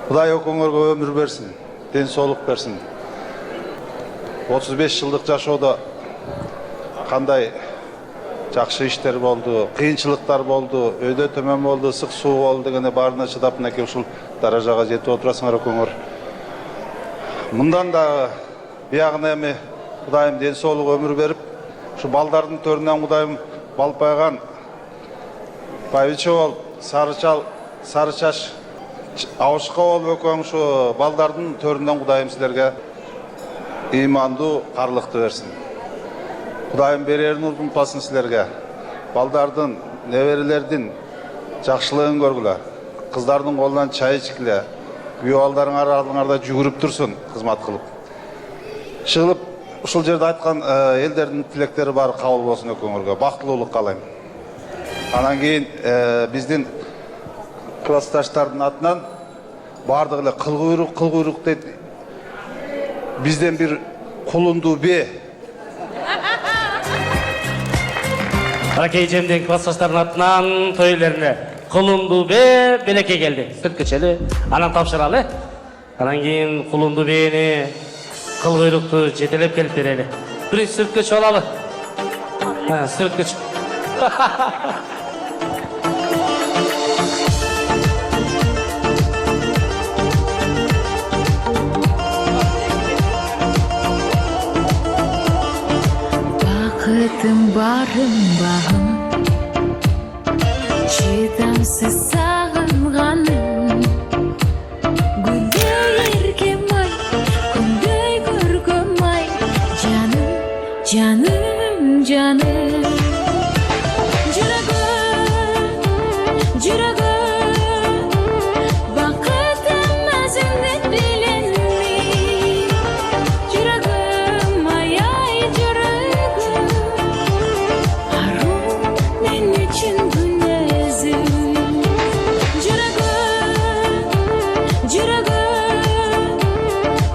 Кудай экөөңөргө өмүр берсин, ден соолук берсин. 35 жылдык жашоодо кандай жакшы иштер болду, кыйынчылыктар болду, өйдө төмөн болду, ысык суу болду дегенде баарына чыдап мынакей ушул даражага жетип отурасыңар экөөңөр. Мындан да биягына эми Кудайым ден соолук өмүр берип, ушу балдардын төрүнөн Кудайым балпайган байбиче болуп, сары чач абышка болуп экөөң ушу балдардын төрүнөн Кудайым силерге ыймандуу карлыкты берсин. Кудайым берерин урмутпасын силерге. Балдардын, неберелердин жакшылыгын көргүлө. Кыздардын колунан чай ичкиле. Күйөө балдарыңар алдыңарда жүгүрүп турсун, кызмат кылып. Чыгылып, ушул жерде айткан элдердин тилектери баары кабыл болсун экөөңөргө. Бактылуулук каалайм. Анан кийин биздин классташтардын атынан баардыгы эле кыл куйрук дейт. Бизден бир кулундуу бээ. Акей жемден классташтардын атынан той элерине кулундуу бээ белекке келди. Сырткычеле анан тапшыралы. Анан кийин кулундуу бээни кыл куйрукту жетелеп келип берели. Биринчи сырткыч болалы. Сырткыч. Бақытым барым бағым, Çiğdemsiz sağınğanım Gülday erkem ay Gülday görgüm ay Canım, canım, canım Jüragim, jüragim Bakıdım özünde bilinmi Jüragim, ay ay jüragim Arun men için gündüzüm Jüragim, jüragim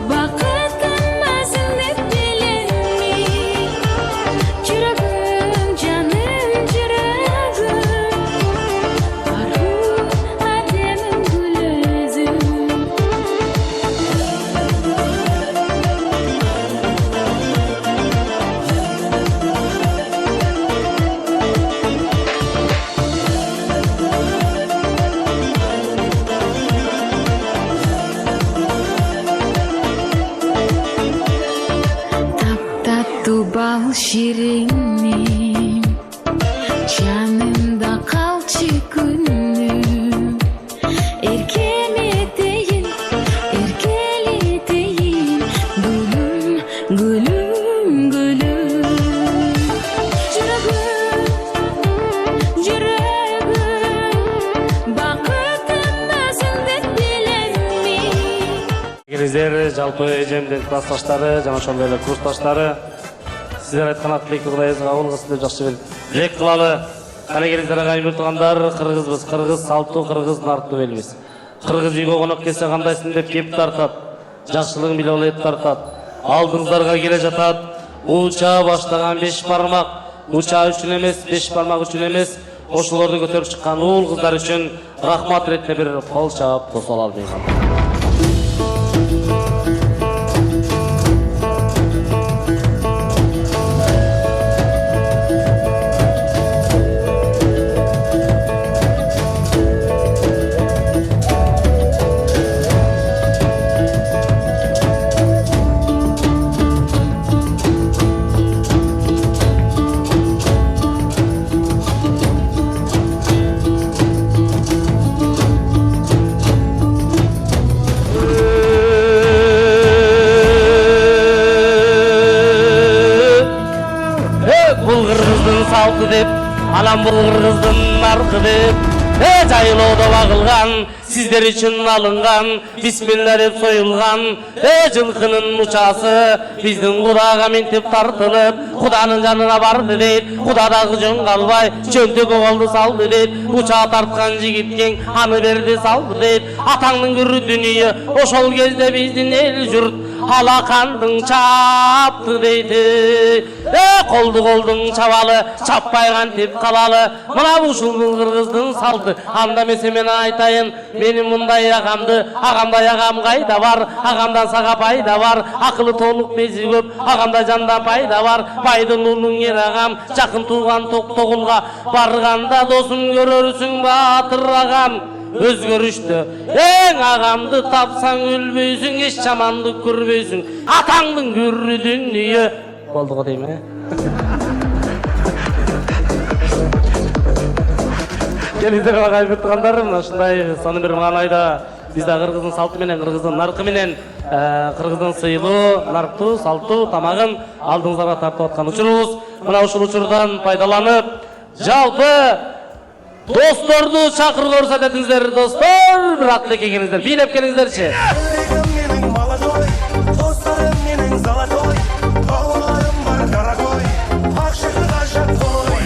Bakıdım özünde bilinmi Jüragim, canım jüragim Arun ademin gülözüm Tatlı bal şirinim Canımda kalçı günüm Erkem eteğin, erkeli eteğin Gülüm, gülüm, gülüm Jüragim, jüragim Bakıdım özünde bilenmi Келіңіздер, жалпы ежемден классташтары, жана ошол эле курсташтары. Сиздер айткан ат тилекти Кудай эсиңе кабыл кылсын деп жакшы тилек кылалы. Кане келиңиздер агайын туугандар, кыргызбыз, кыргыз салтуу, кыргыз нартуу элбиз. Кыргыз үйгө конок келсе кандайсың деп кеп тартат. Жакшылыгын биле алып тартат. Алдыңыздарга келе жатат. Уча баштаган 5 бармак, уча үчүн эмес, 5 бармак үчүн эмес, ошолорду көтөрүп чыккан уул кыздар үчүн рахмат иретине бир кол чаап тосуп алалы дейм. Бул кыргыздын салты деп, анан бул кыргыздын наркы деп, жайылоодо багылган, сиздер үчүн алынган, бисмилла деп союлган, жылкынын мучасы биздин Кудага минтип тартылып, Куданын жанына барды дейт, Куда дагы жөн калбай, чөнтөгө колду салды дейт, муча тарткан жигитке аны берди салды дейт, атаңдын күрү дүнүйө, ошол кезде биздин эл журт алакандың чапты дейді. Қолдың чабалы, чаппай кантип калалы. Мына ушул кыргыздын салты. Анда месе мен айтайын, менин мындай агамдай агам кайда бар, агамдан сага пайда бар, акылы толук мези көп, агамда жанда пайда бар. Байдын уулунун ер агам, жакын тууган Токтогулга барганда досун көрөрсүң баатыр агам. Өзгөрүштө эң агамды тапсаң өлбөйсүң, эч жаманды көрбөйсүң, атаңдын көрү дүнүйө болду го дейм. Келиңиздер агайып тургандар, мына ушундай сонун бир маанайда биз да кыргыздын салты менен, кыргыздын наркы менен, кыргыздын сыйлуу, нарктуу, салтуу тамагын алдыңыздарга тартып аткан учурубуз. Мына ушул учурдан пайдаланып, жалпы досторду чакырып көрсөт этиңиздер, достор, бир ат элекке келиңиздер, бийлеп келиңиздерчи. Менің молодой, достарым менің золотой, бауырларым бар дорогой, ақшыға жат қой.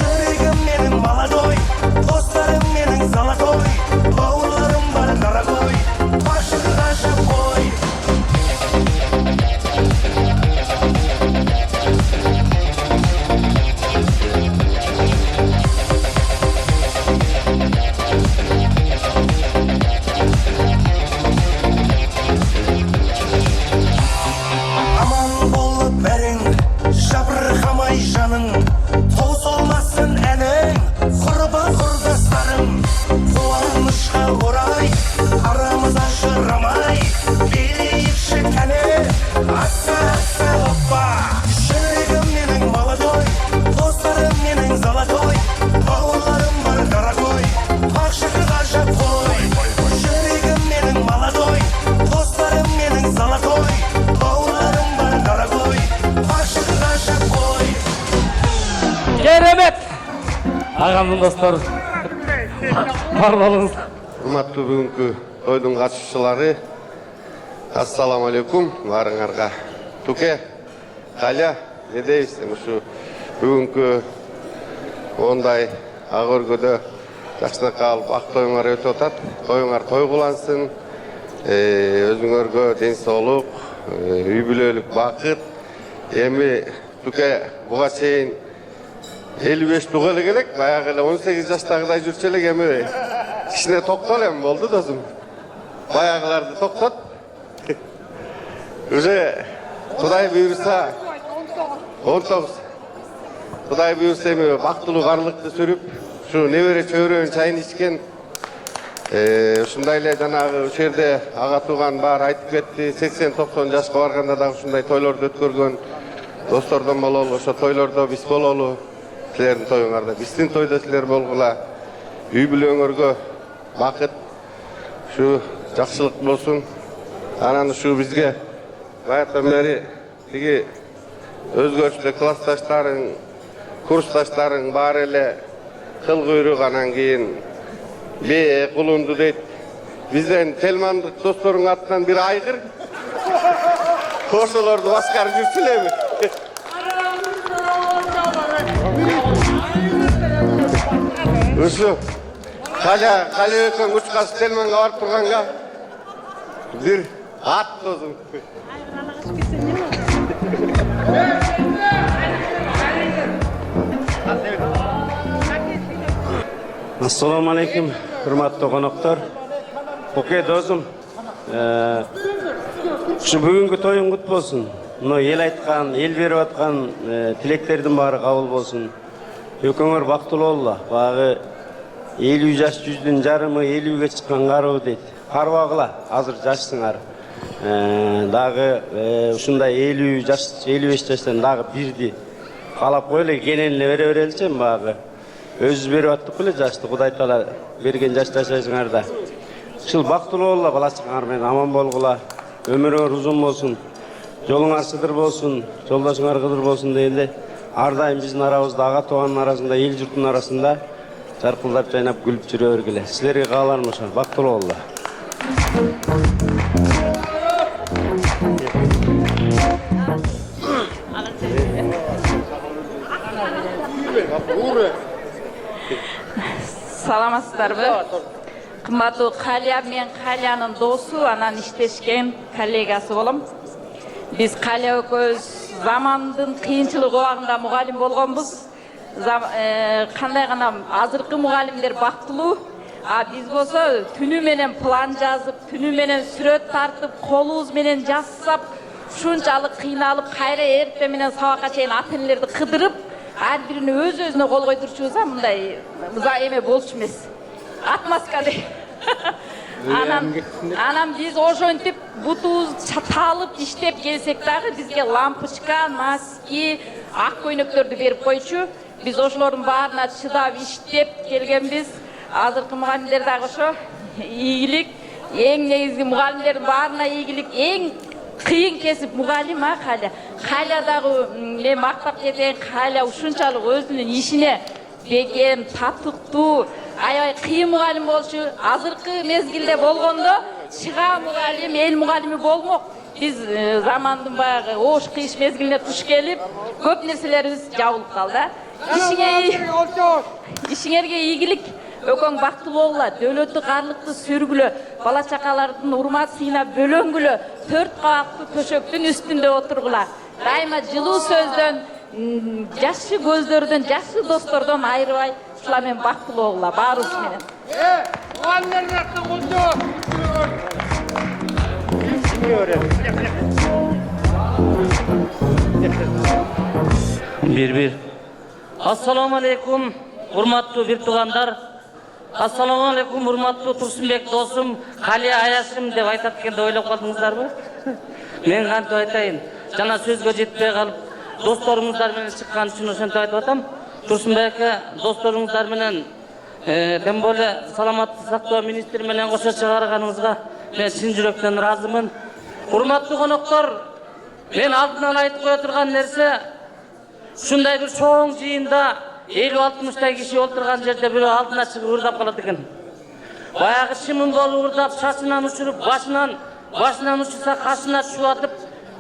Жүрегім менің молодой, достарым менің золотой, бауырларым бар дорогой, ақшыға жат қой. Ағамдың достары. Бар болыңыз. Урматтуу бүгүнкү тойдун катышуучулары, ассаламу алейкум баарыңарга. Туке, Калия, не дейсиң ушу бүгүнкү ондай ак өргөдө жакшынакай алып ак тоюңар өтүп атат. Тоюңар той кулансын, өзүңөргө ден соолук, үй бүлөлүк бакыт. Эми Туке буга чейин 55 туга эле келек, баягы эле 18 жаштагыдай жүрчү элек, эми кичине токтол эми болду досум. Баягыларды токтот. Уже Кудай буйруса 19. Кудай буйруса эми бактылуу карлыкты сүрүп, ушу небере чөйрөнүн чайын ичкен. Ушундай эле жанагы ушул жерде ага тууган баары айтып кетти. 80-90 жашка барганда дагы ушундай тойлорду өткөргөн достордон бололу, ошо тойлордо биз бололу. Силердин тоюңарда, биздин тойдо силер болгула. Үй бүлөңөргө бакыт, ушу жакшылык болсун. Анан ушу бизге баягыдан бери тиги өзгөчтүү классташтарың, курсташтарың баары эле кыл куйрук, анан кийин бээ кулунду дейт. Бизден телмандык досторуң атынан бир айгыр. Ошолорду башкарып жүрчү элеми? Ушу Калия экөөң учкан телманга барып турганга бир ат досум. Ассаламу алейкум, урматтуу коноктор. Оке досум, ушу бүгүнкү тоюң кут болсун. Мына эл айткан, эл берип аткан тилектердин баары кабыл болсун. Экөөңөр бактылуу болула. Багы 50 жаш жүздүн жарымы 50ге чыккан каруу дейт. Карбагыла, азыр жашсыңар. Дагы ушундай 50 жаш, 55 жаштан дагы бирди калап койлу, кенен эле бере береличи багы. Өзүбүз берип аттык беле жашты, Кудай таала берген жашта жашайсыңар да. Ушул бактылуу болула, бала чагаңар менен аман болгула. Өмүрүңөр узун болсун, жолуңар сыдыр болсун, жолдошуңар кыдыр болсун дегенде, ар дайым биздин арабызда, ага тууганын арасында, эл журттун арасында жаркылдап жайнап күлүп жүрө бергиле. Силерге кааларым ошо, бактылуу болула. Саламатсыздарбы? Кымбаттуу Калия, мен Калиянын досу, анан иштешкен коллегасы болом. Биз Калия экөөбүз замандын кыйынчылык убагында мугалим болгонбуз. Кандай гана азыркы мугалимдер бактылуу, а биз болсо түнү менен план жазып, түнү менен сүрөт тартып, колубуз менен жасап, ушунчалык кыйналып, кайра эртең менен сабакка чейин ата-энелерди кыдырып, ар бирине өз-өзүнө кол койдурчубуз, мындай эме болчу эмес. Атмаскада. Анан биз ошентип бутубуз талып иштеп келсек дагы бизге лампочка, маски, ак көйнөктөрдү берип койчу. Биз ошолордун баарына чыдап иштеп келгенбиз. Азыркы мугалимдер дагы ошо ийгилик, эң негизги мугалимдердин баарына ийгилик, эң кыйын кесип мугалим Калия. Калия дагы мен мактап кетейин, Калия ушунчалык өзүнүн ишине бекем, татыктуу, аябай кыйын мугалим болчу. Азыркы мезгилде болгондо чыга мугалим, эл мугалими болмок. Биз замандын баягы оош кыйыш мезгилине туш келип, көп нерселерибиз жабылып калды. Ишиңерге ийгилик, экөөң бактылуу болула, дөөлөттү карлыкты сөргүлө, бала чакалардын урмат сыйына бөлөнгүлө, 4 кабаттуу төшөктүн үстүндө отургула. Дайыма жылуу сөздөн, жакшы көздөрдөн, жакшы достордон айрыбай, ушула менен бактылуу болула, баарыбыз менен. Bir. Assalamu alaikum, урматтуу бир туугандар. Assalamu alaikum, урматтуу Турсунбек досум, Калия аяшым деп айтат экенде ойлоп калдыңыздарбы? Мен кантип айтайын? Жана сөзгө жетпей калып, досторуңуздар менен чыккан үчүн ошентип айтып атам. Турсунбек досторуңуздар менен тем более саламаттык сактоо министри менен кошо чыгарганыңызга мен чын жүрөктөн ыраазымын. Урматтуу коноктор, мен алдынан айтып кое турган нерсе, ушундай бир чоң жыйында 50-60 kişi oturgan жерде бирөө алдына чыгып ырдап калат экен. Баягы шымын болуп ырдап, шашынан учуруп, башынан учурса кашына түшүп атып,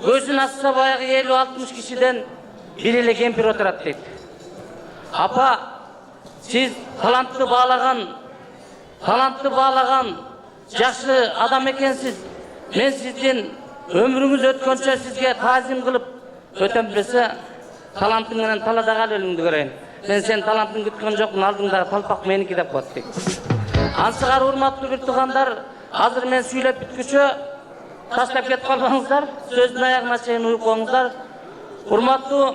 көзүн ачса баягы 50-60 кишиден бир эле кемпир отурат дейт. Апа, сиз талантты баалаган жакшы адам экенсиз. Мен сиздин өмүрүңүз өткөнчө сизге таазим кылып өтөм десе, талантың менен талада кал өлүңдү көрөйүн. Мен сен талантын күткөн жокмун, алдыңдагы талпак меники деп коет дейт. Ансыгар урматтуу бир туугандар, азыр мен сүйлөп бүткүчө таштап кетип калбаңыздар, сөздүн аягына чейин уйкуңуздар. Урматтуу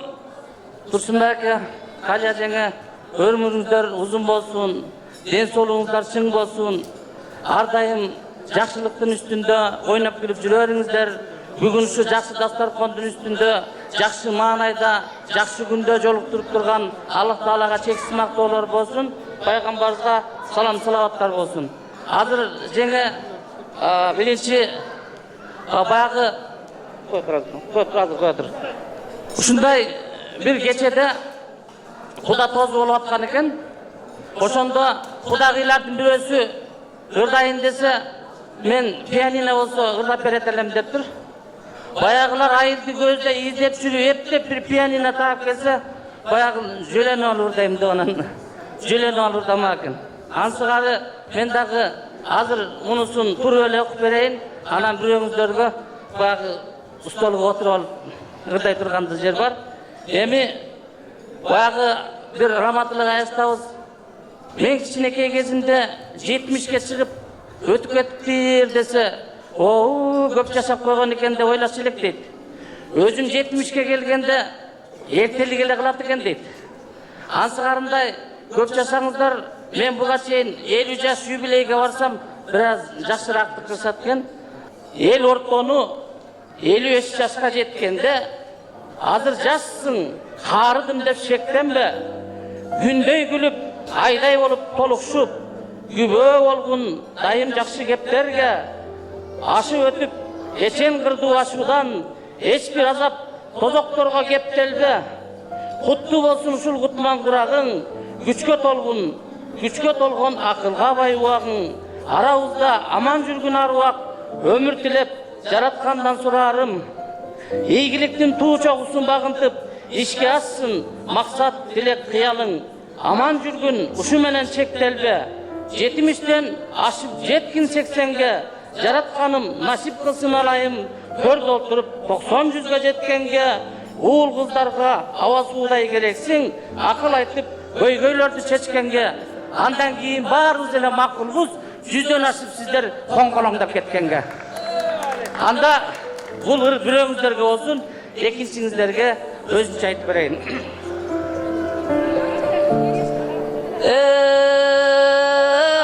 Турсунбек, Калия жеңе, өмүрүңүздөр узун болсун, ден соолугуңуздар чың болсун. Ар дайым жакшылыктын үстүндө ойноп күлүп жүрөрүңүздөр. Бүгүн ушу жакшы дастаркондун үстүндө, жакшы маанайда, жакшы күндө жолуктуруп турган Аллах Таалага чексиз мактоолор болсун, пайгамбарыбызга салам салаваттар болсун. Азыр жеңе биринчи баягы койтур. Ушундай бир кечеде Куда тозу болуп аткан экен. Ошондо кудагыйлардын бирөөсү ырдайын десе, мен пианино болсо ырдап берет элем дептир. Баягылар айылды көздө издеп жүрүп, эптеп бир пианино таап келсе, баягы жөлөнүп алып ырдайм деп анан жөлөнүп алып ырдамак экен. Ансыгары мен дагы азыр мунусун туруп эле окуп берейин, анан бирөөңүздөргө баягы столго отуруп алып ырдай турган жер бар. Эми баягы бир раматылык аязтабыз. Мен кичинекей кезимде 70ке чыгып өтүп кетиптир десе, көп жашап койгон экен деп ойлочу элек дейт. Өзүм 70ке келгенде эртелик эле кылат экен дейт. Ансыгарындай көп жашаңыздар. Мен буга чейин 50 жаш юбилейге барсам, бир аз жакшыраак кылышат экен. Эл ортону 55 жашка жеткенде, азыр жашсың, карыдым деп шектенбе. Күндөй күлүп, айдай болуп толукшуп, күбө болгун дайым жакшы кептерге ашып өтүп, эчен кырдуу ашуудан эч бир азап тозокторго кептелбе. Куттуу болсун ушул кутман курагың, күчкө толгон акылга бай убагың. Арабызда аман жүргүн аруак, өмүр тилеп жараткандан сурарым. Ийгиликтин туу чогусун багынтып, ишке ассын максат тилек кыялың. Аман жүргүн ушу менен чектелбе. 70тен ашып жеткин 80ге, жаратканым насип кылсын алайым. Көрдө отуруп 90-100ге жеткенге, уул кыздарга аба суудай керексиң, акыл айтып көйгөйлөрдү чечкенге. Андан кийин баарыбыз эле макулбуз, 100дөн ашып сиздер коңколоңдоп кеткенге. Анда бул бирөөңүздөргө болсун, экинчиңиздерге өзүнчө айтып берейин.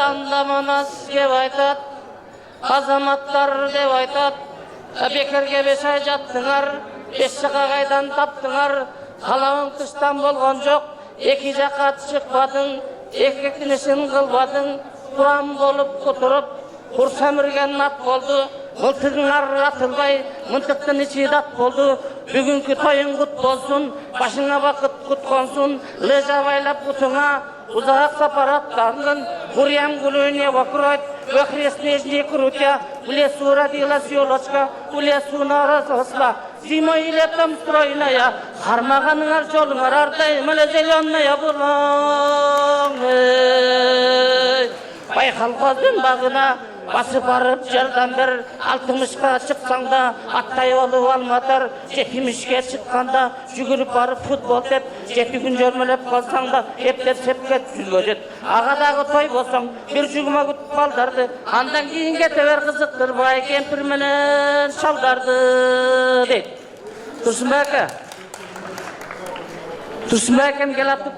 Андаманас кеп айтат, азаматтар деп айтат, бекерге 5 ай жаттыңар, 5 жака кайдан таптыңар, калабың тыштан болгон жок, 2 жака чыкпадың, эркектин ишин кылбадың, курам болуп кутуруп, кур семирген ат болду, мылтыгыңар атылбай, мынтыктын ичи дат болду. Бүгүнкү тоюң кут болсун, башыңа бакыт кутконсун, лыжа байлап бутуңа, узак сапар аттандын, курьям гулюне вокруг, вохрестные жни крутя, в лесу родилась елочка, в лесу наросла, зимой и летом стройная, хармаганыңар жолуңар ардайым эле зеленая булаң. Байкалкоздун багына басып барып жардан бер, 60ка чыксаң да аттай болуп алматар, 70ке чыкканда жүгүрүп барып футбол деп, 7 күн жөрмөлөп калсаң да эптеп сепке жүзгө жет. Ага дагы той болсоң, бир жугума күтүп балдарды, андан кийин кете бер кызыктырбай кемпир менен шалдарды дейт. Турсунбек келатып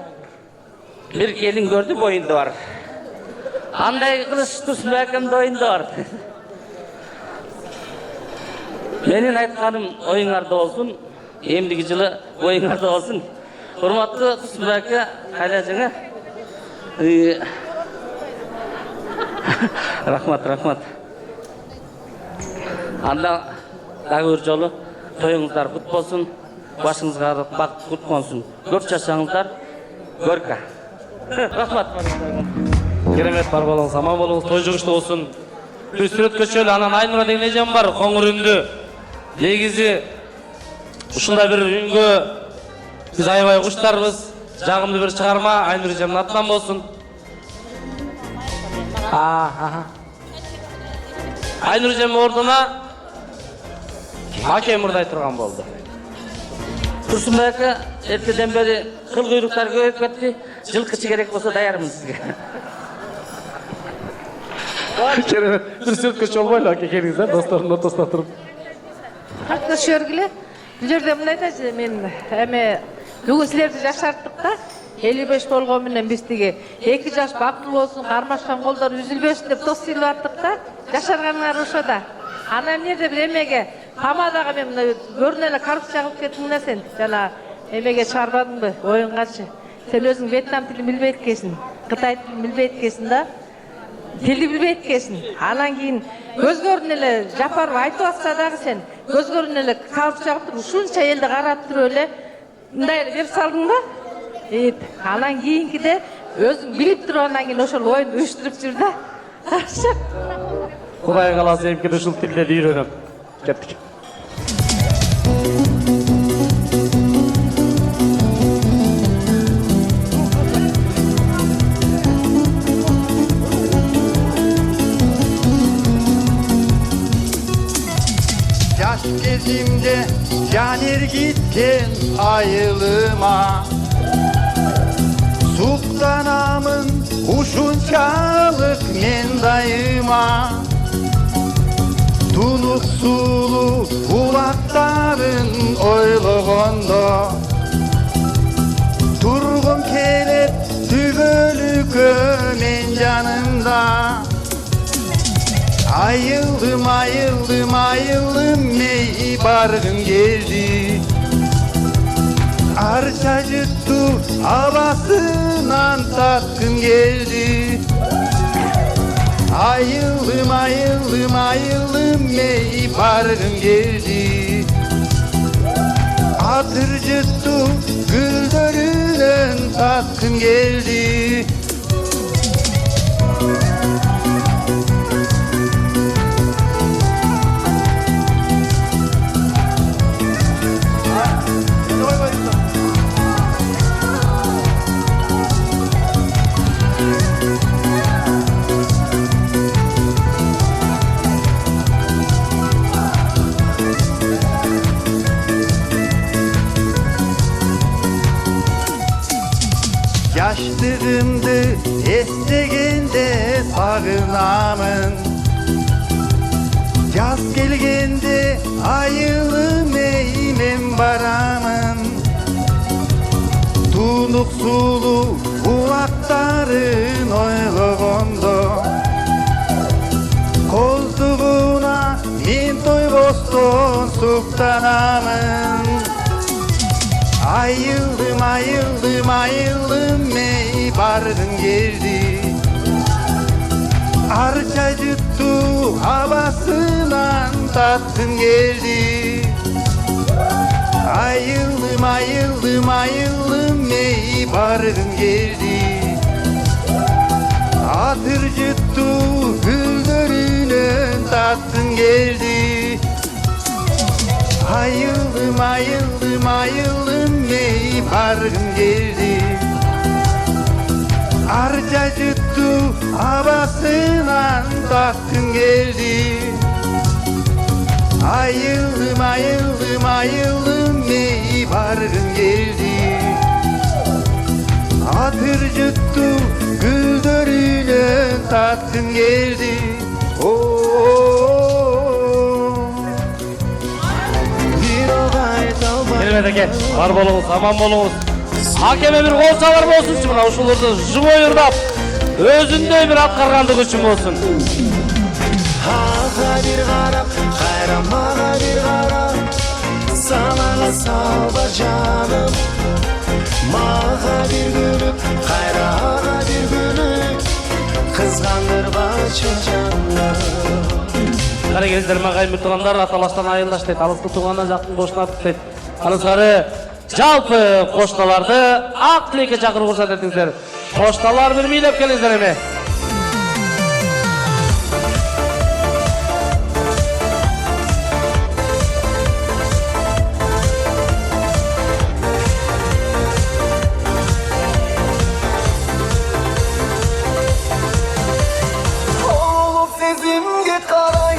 бир келин көрдү, боюнда бар. Андай кылыш Турсунбек'in oyunda var. Menin aytkaным oyuңарда болсун, эмдиги жылы oyуңарда болсун. Урматтуу Турсунбек'e, Калия жеңе. Рахмат. Анда дагы бир жолу тоюңуздар кут болсун, башыңызга бакыт кут консун. Көп жашаңыздар. Горка. Рахмат. Керемет, бар болуңуз, аман болуңуз, той жугуштуу болсун. Бир сүрөт көчөлү, анан Айнура деген эжем бар, коңур үндү. Негизи ушундай бир үнгө биз аябай куштарбыз. Жагымдуу бир чыгарма Айнура эжемдин атынан болсун. Айнура эжемдин ордуна Аке мурдай турган болду. Турсунбай ака эртеден бери кыл куйруктар көбөйүп кетти. Жылкычы керек болсо даярмын сизге. Керемет. Бир сүрөткө болбойлу аке, келиңиздер, достордун ортосунда туруп. Катташып жөргүлө. Бул жерде мындай да мен эме бүгүн силерди жашарттык да. 55 болгон менен биз тиги 2 жаш бактылуу болсун, кармашкан колдор үзүлбөсүн деп тос сыйлап аттык да. Жашарганыңар ошода. Анан эмнеде бир эмеге тамадага мен мына көрүнө эле коррупция кылып кеттиң да сен. Жана эмеге чыгарбадыңбы оюнгачы. Сен өзүң Вьетнам тилин билбейт экенсиң, Кытай тилин билбейт экенсиң да. Тилди билбейт экенсиң. Анан кийин көзгөрүн эле жапарып айтып атса дагы сен көзгөрүн эле коррупция кылып туруп ушунча элди карап туруп эле мындай эле берип салдың да. Анан кийинкиде өзүң билип туруп анан кийин ошол оюнду уюштуруп жүр да. Кудай каласа эмкиде ушул тилдерди үйрөнөм. Кеттик. Yaş gezimde canir gitken ayılıma Sultanamın uşunçalık men dayıma Tunuk sulu kulakların oyluğunda Turgum kelep tügölükö men canımda Ayıldım, ayıldım, ayıldım, ney bargım geldi Arça juttu, havasından tatkım geldi Ayıldım, ayıldım, ayıldım, ney bargım geldi Atır juttu, güldürülen tatkım geldi Yaşlığımdı estegende sağınamın Yaz gelgende ayılım eymem baramın Tunuk sulu kulakların oyluğunda Koltuğuna min toy boston suktanamın Ayıldım, ayıldım, ayıldım, ey bargım geldi Arça juttu, havasından tattım geldi Ayıldım, ayıldım, ayıldım, ey bargım geldi Atır juttu, güldürülen tattım geldi Ayıldım, ayıldım, ayıldım, ey bargım geldi Arca juttu, havasından tatkın geldi Ayıldım, ayıldım, ayıldım, ey bargım geldi Atır juttu, güldürülen tatkın geldi Керемет аке, бар болуңуз, аман болуңуз. Акеме бир кол чабар болсунчу мына ушуларды жубой ырдап, өзүндөй бир аткаргандык үчүн болсун. Ага bir qarab, qayramağa bir qarab Sanağa salba canım Mağa bir gülüp, qayrağa bir gülüp Kızgandırbaçı canım Кара кездер магайым тугандар аталаштан айылдаш дейт, алысты тугандан жактын кошуна дейт. Анысары Жалпы кошталарды ак тилекке чакырып уруксат этиңиздер. Кошталар бир бийлеп келиңиздер эми. Olup sezimge karay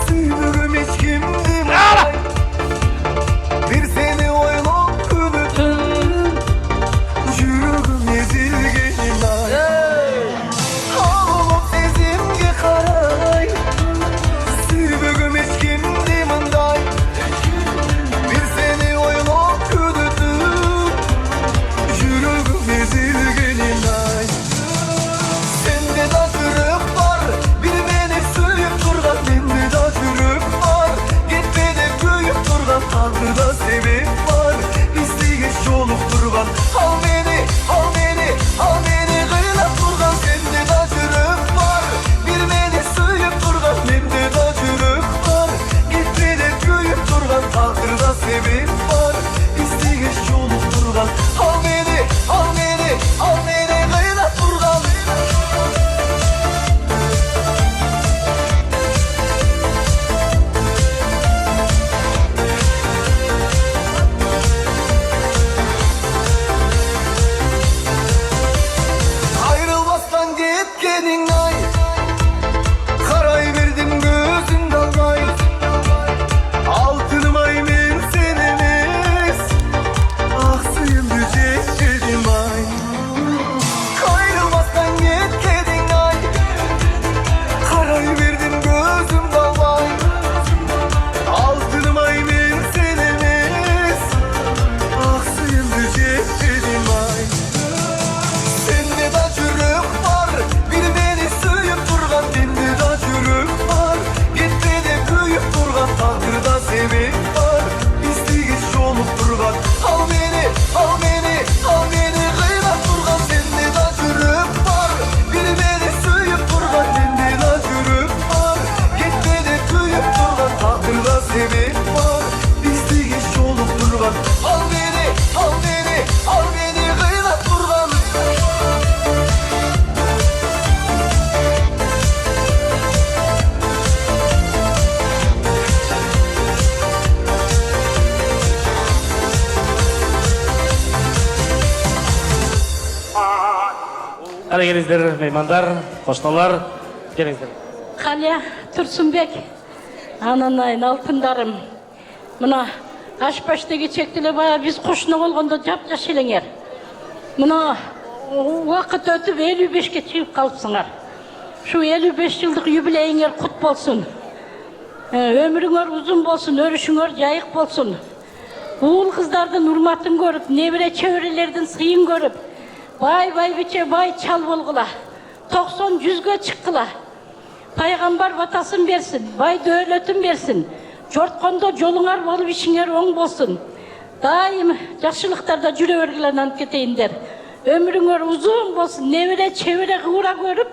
Suyduğum hiç kimdim Bir seni oylop kübütün Yürügüm ezilgenim ay Olup sezimge karay Suyduğum hiç kimdim day Bir seni oylop kübütün Yürügüm ezilgenim ay Sende de çürük var, bir beni suyup durgan. Sende de çürük var, gitmede köyüp durgan. Tağırda sebep var, isteğe yolup durgan. Al beni, al beni, al beni kıynap durgan. Sende de çürük var, bir beni suyup durgan. Sende de çürük var, gitmede köyüp durgan. Tağırda sebep var, isteğe yolup durgan. Al beni, al beni, al beni kıynap durgan. Ayrılmazsan gitkedin ay Karay verdim gözün dalgay Altınım ay men senemiz Ah suyum düşeşedim ay Ayrılmazsan gitkedin ay Karay verdim gözüm dalgay Altınım ay men senemiz Ah suyum düşeşedim ay Sende de çürük var, bir beni suyup durgan. Sende de çürük var, gitmede köyüp durgan. Tağırda sebep var, isteğiş yolup durgan. Al beni, al beni, al beni kıynap durgan. Sende de çürük var, bir beni suyup durgan. Sende de çürük var, gitmede köyüp durgan. Tağırda sebep var, isteğiş yolup durgan. Al beni, al beni, al beni kıynap durgan. Кане келиңиздер, меймандар, кошталар, келиңиздер. Қалия Тұрсынбек, ананайын алтындарым. Мына ашпаштегі чектілі бая біз қошына болғанда жап-жаш елеңер. Мына уақыт өтіп 55-ке чиіп қалыпсыңар. Шу 55 жылдық юбилейіңер құт болсын. Өміріңер ұзын болсын, өрішіңер жайық болсын. Уыл қыздардың урматын көріп, небіре чөбірелердің сыйын көріп, бай биче бай чал болғыла. 90-100-ге шыққыла. Пайғамбар батасын берсін, бай дөөлөтін берсін. Жортқанда жолыңар болып ішіңер оң болсын. Дайым жақшылықтарда жүре бергілен анып кетейіндер. Өміріңер ұзын болсын, небіре чебіре қуыра көріп,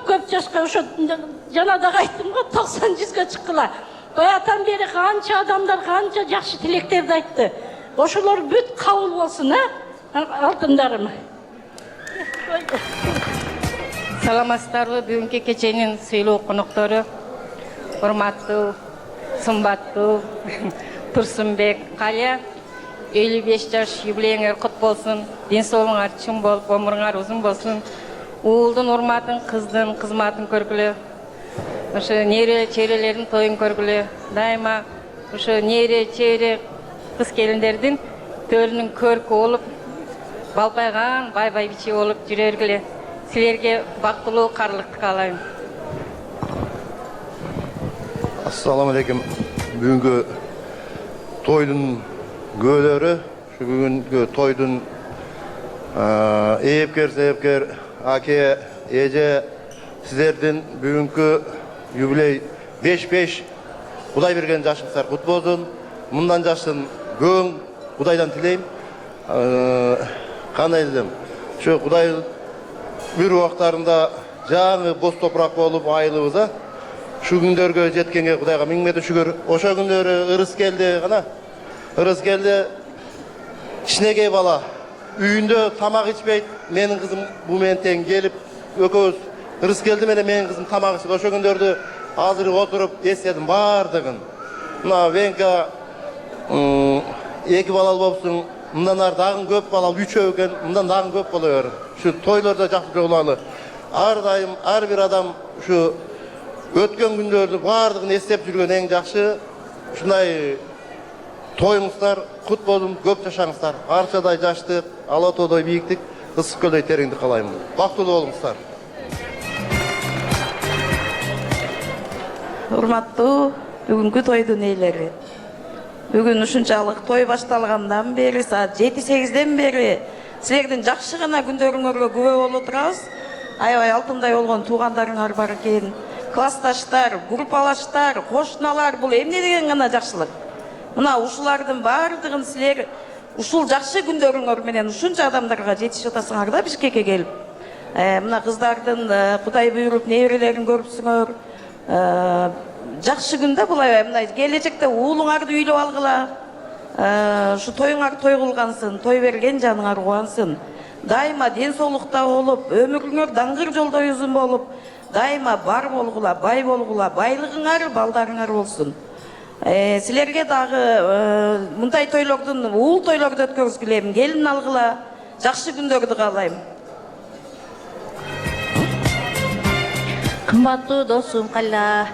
көп жасқа жанадағы айттым ғой 90-100-ге шыққыла. Баятан бері қанша адамдар, қанша жақшы тілектерді айтты. Ошолар бүт қабыл болсын, алтындарым. Саламатсыздарбы, бүгүнкү кеченин сыйлуу коноктору, урматтуу, сымбаттуу Турсунбек Калия, 55 жаш юбилейиңер кут болсун, ден соолуңар чың болуп, өмүрүңөр узун болсун. Уулдун урматын, кыздын кызматын көргүлө. Ошо нере чейрелердин тоюн көргүлө. Дайыма ошо нере чейре кыз келиндердин төрүнүн көркү болуп, балпайган бай бичи болуп жүрө бергиле. Силерге бактылуу каалыктык каалайм. Assalamu alaikum. Бүгүнкү тойдун көөлөрү, şu бүгүнкү тойдун себепкер аке, эже, сиздердин бүгүнкү юбилей 5-5 Кудай берген жашыңыздар кут болсун. Мындан жашын көң Кудайдан тилейм. Кандай десем, şu Кудай bir убактарында жаңы бос топурак болуп айылыбызда şu күндөргө жеткенге Кудайга миң мете шүгүр. Ошо күндөрү ырыс келди гана. ырыс келди. Кичинекей бала үйүндө тамак ичпейт. Менин кызым бу менен тең келип экөөбүз ырыс келди менен менин кызым тамак ичти. Ошо күндөрдү азыр отуруп эстедим баардыгын. Мына Венка 2 балалы болупсуң. Мындан ары дагы көп балалы 3 экен. Мындан дагы көп боло бер. Şu toylarda жакшы жолалы. Ар дайым ар бир адам şu өткөн күндөрдү баардыгын эстеп жүргөн эң жакшы. Ушундай тоюңуздар кут болун, көп жашаңыздар. Арчадай жаштык, Ала Тоодой бийиктик, Ысык көлдөй териңдик каалаймын. Бактылуу болуңуздар. Урматтуу бүгүнкү тойдун ээлери. Бүгүн ушунчалык той башталгандан бери, саат 7-8ден бери силердин жакшы гана күндөрүңөргө күбө болуп турабыз. Аябай алтындай болгон туугандарыңар бар экен. Классташтар, группалаштар, кошуналар, бул эмне деген гана жакшылык. Мына ушулардын баардыгын силер ушул жакшы күндөрүңөр менен ушунча адамдарга жетишип атасыңар да Бишкекке келип. Мына кыздардын Кудай буйруп неберелерин көрүпсүңөр. Жакшы күндө бул аябай мына келечекте уулуңарды үйлөп алгыла. Ушу тоюңар той кылгансын, той берген жаныңар кубансын. Дайыма ден соолукта болуп, өмүрүңөр даңгыр жолдой узун болуп, дайыма бар болгула, бай болгула, байлыгыңар, балдарыңар болсун. Силерге дагы мындай тойлордун, уул тойлорду өткөргүзгүлөйм, келин алгыла, жакшы күндөрдү каалайм. Кымбаттуу досум Калия,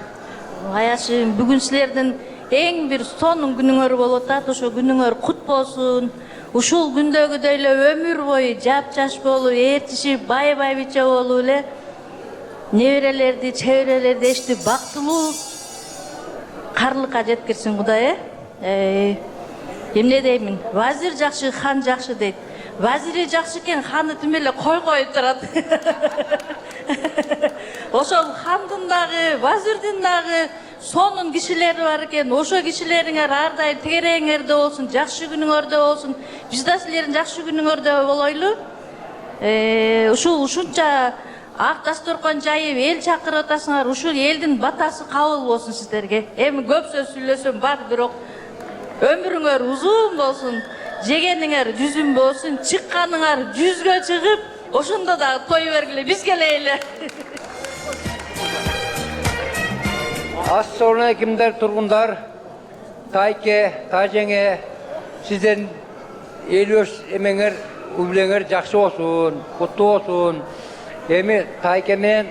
Аяшым, бүгүн силердин эң бир сонун күнүңөр болуп атат. Ошо күнүңөр кут болсун. Ушул күндөгүдөй эле өмүр бою жап-жаш болуп, ээрчишип, бай-байбиче болуп эле неберелерди, чеберелерди эчтип бактылуу карлыкка жеткирсин Кудай. Эмне деймин? Вазир жакшы, хан жакшы дейт. Вазири жакшы экен, ханы тим эле кой коюп турат. Ошол хандын дагы, вазирдин дагы сонун кишилери бар экен. Ошо кишилериңер ар дайым тегереңерде болсун, жакшы күнүңөрдө болсун. Биз да силердин жакшы күнүңөрдө болойлу. Ушунча ак дасторкон жайып эл чакырып атасыңар. Ушул элдин батасы кабыл болсун сиздерге. Эми көп сөз сүйлөсөм бар, бирок өмүрүңөр узун болсун. Жегениңер жүзүн болсун, чыкканыңар жүзгө чыгып, ошондо дагы той бергиле, биз келели. Assalamu kimler turgunlar, Tayke, Tajenge, sizden eliyoruz emeğer, übleğer jakşı olsun, kutlu olsun. Emi Tayke'den,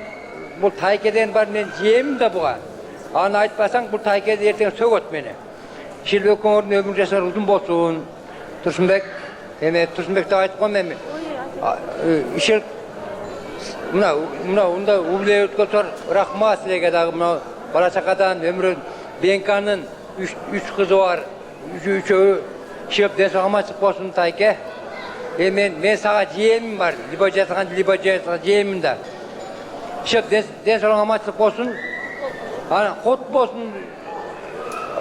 bu Tayke'den var men jiyem de buğa. Ana aytpasan bu Tayke'de erten sögöt meni. Şilbe koңордун ömür yaşar uzun bolsun. Tursunbek, Tursunbek de aytkom emi. İşer, mına unda übleğer ötkөтөр rahmat silerge dagı mına Bala-Çakadan ömrün Benka'nın 3 kızı var. Üçü şıp den soğama çık bolsun Tayke. Men sağa jiyemim var. Libacaya jiyemim de. Şıp den soğama çık bolsun. Ana kut bolsun.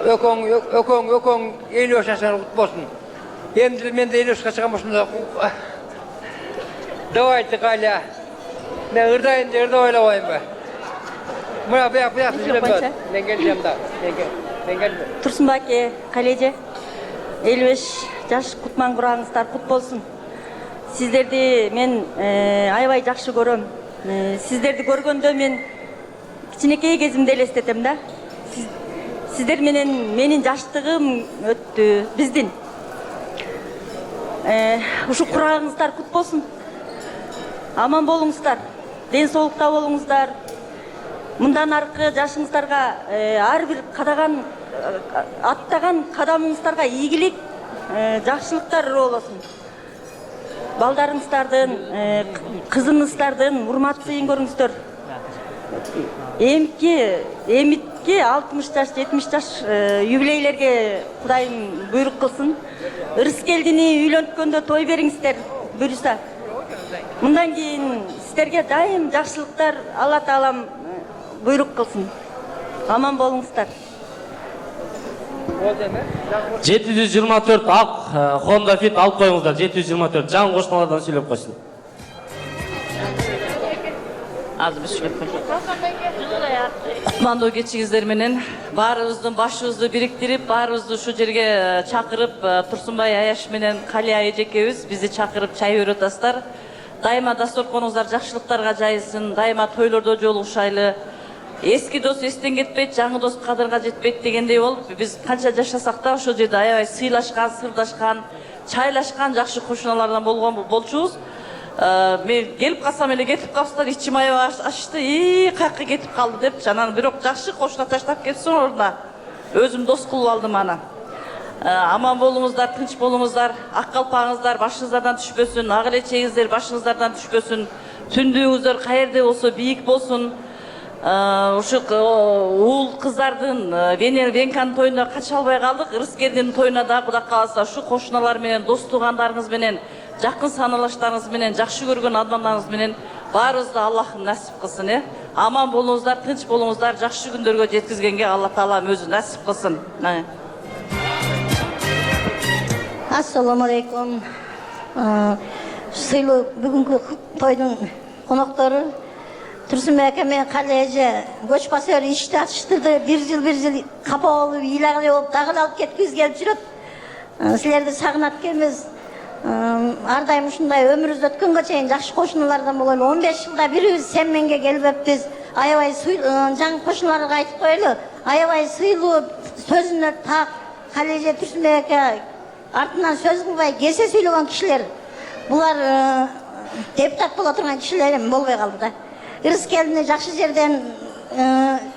Ökön 50 yaşasına kut bolsun. Hem men de 50 yaşa çıkan bolsun da. Davaytı Kaliya. Ne ırda oyla oyayım be. Mına bu yak. Ben geleceğim da. Ben gelme. Турсунбаке, Калеже, 55 жаш кутман кураңыздар кут болсун. Сиздерди мен аябай жакшы көрөм. Сиздерди көргөндө мен кичинекей кезимди элестетем да. Сиздер менен менин жаштыгым өттү, биздин. Ушу курагыңыздар кут болсун. Аман болуңуздар, ден соолукта болуңуздар. Мындан аркы жашыңыздарга ар бир аттаган кадамыңыздарга ийгилик, жакшылыктар болосун. Балдарыңыздардын, кызыңыздардын урмат-сыйын көрүңүздөр. Эмитке 60 жаш, 70 жаш юбилейлерге Кудайым буйрук кылсын. Ырыс келдини үйлөнткөндө той бериңиздер, буюрса. Мындан кийин сиздерге дайым жакшылыктар Алла Таалам буйрук кылсын. Аман болуңуздар. 724 ак Honda Fit алып коюңуздар. 724 жаңы кошуналардан сүйлөп койсун. азыр биз сүйлөп коелу. Кутмандуу кечиңиздер менен баарыбыздын башыбызды бириктирип, баарыбызды ушул жерге чакырып, Турсунбай Аяш менен Калия эжекебиз бизди чакырып чай берип атасыздар. Дайыма дасторконуңуздар жакшылыктарга жайылсын, дайыма тойлордо жолугушайлы. Эски дос эстен кетпейт, жаңы дос кадырга жетпейт дегендей болуп, биз канча жашасак да ошол жерде аябай сыйлашкан, сырдашкан, чайлашкан жакшы кошуналардан болчубуз. Мен келип калсам эле кетип калыптыр, ичим аябай ачты, каяка кетип калды деп, анан бирок жакшы кошуна таштап кетсин ордуна. Өзүм дос кылып алдым аны. Аман болуңуздар, тынч болуңуздар, ак калпагыңыздар башыңыздардан түшпөсүн, ак элечегиңиздер башыңыздардан түшпөсүн, түндүгүңүздөр каерде болсо бийик болсун. Ушу уул кыздардын Венканын тоюна кача албай калдык. Ырыскелдин тоюна да Кудай кааласа ушу кошуналар менен, дос туугандарыңыз менен, жакын саналаштарыңыз менен, жакшы көргөн адамдарыңыз менен баарыбызды Аллахым насип кылсын. Аман болуңуздар, тынч болуңуздар, жакшы күндөргө жеткизгенге Алла Таалам өзү насип кылсын. Ассаламу алейкум. Сыйлуу бүгүнкү тойдун коноктору Турсунбек ака менен Калия эже көч басыр ишти ачыштырды. Бир жыл капа болуп, ыйлагы болуп, дагы алып кеткиз келип жүрөт. Силерди сагынат экенбиз. Ар дайым ушундай өмүрүбүз өткөнгө чейин жакшы кошуналардан бололу. 15 жылда бирибиз сен менге келбеппиз. Аябай жаңы кошуналарга айтып коелу. Аябай сыйлуу, сөзүнө так. Калия эже Турсунбек ака артынан сөз кылбай кесе сүйлөгөн кишилер. Булар депутат боло турган кишилер болбой калды да. Ырыскелдине жакшы жерден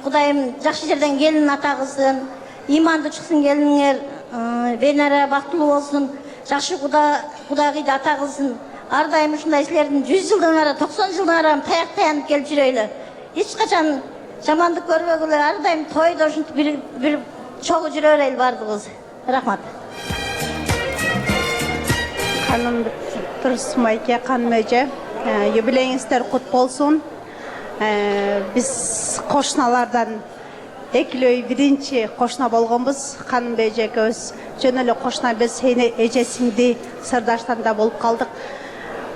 Кудайым жакшы жерден келин атагысын, иманды чыксын келиңер, Венера бактылуу болсун, жакшы Кудайгы ата кылсын. Ар дайым ушундай силердин 100 жылдан ары, 90 жылдан ары таянып келип жүрөйлү. Эч качан жамандык көрбөгүлө, ар дайым тойдо ушинтип бир чогуу жүрө берели бардыгыбыз. Рахмат. Ханым Турсунбай Каным эже, юбилейиңиздер кут болсун. Биз кошуналардан экилөө биринчи кошуна болгонбуз. Каным эже экөөбүз жөн эле кошуна биз эже сиңди сырдаштан да болуп калдык.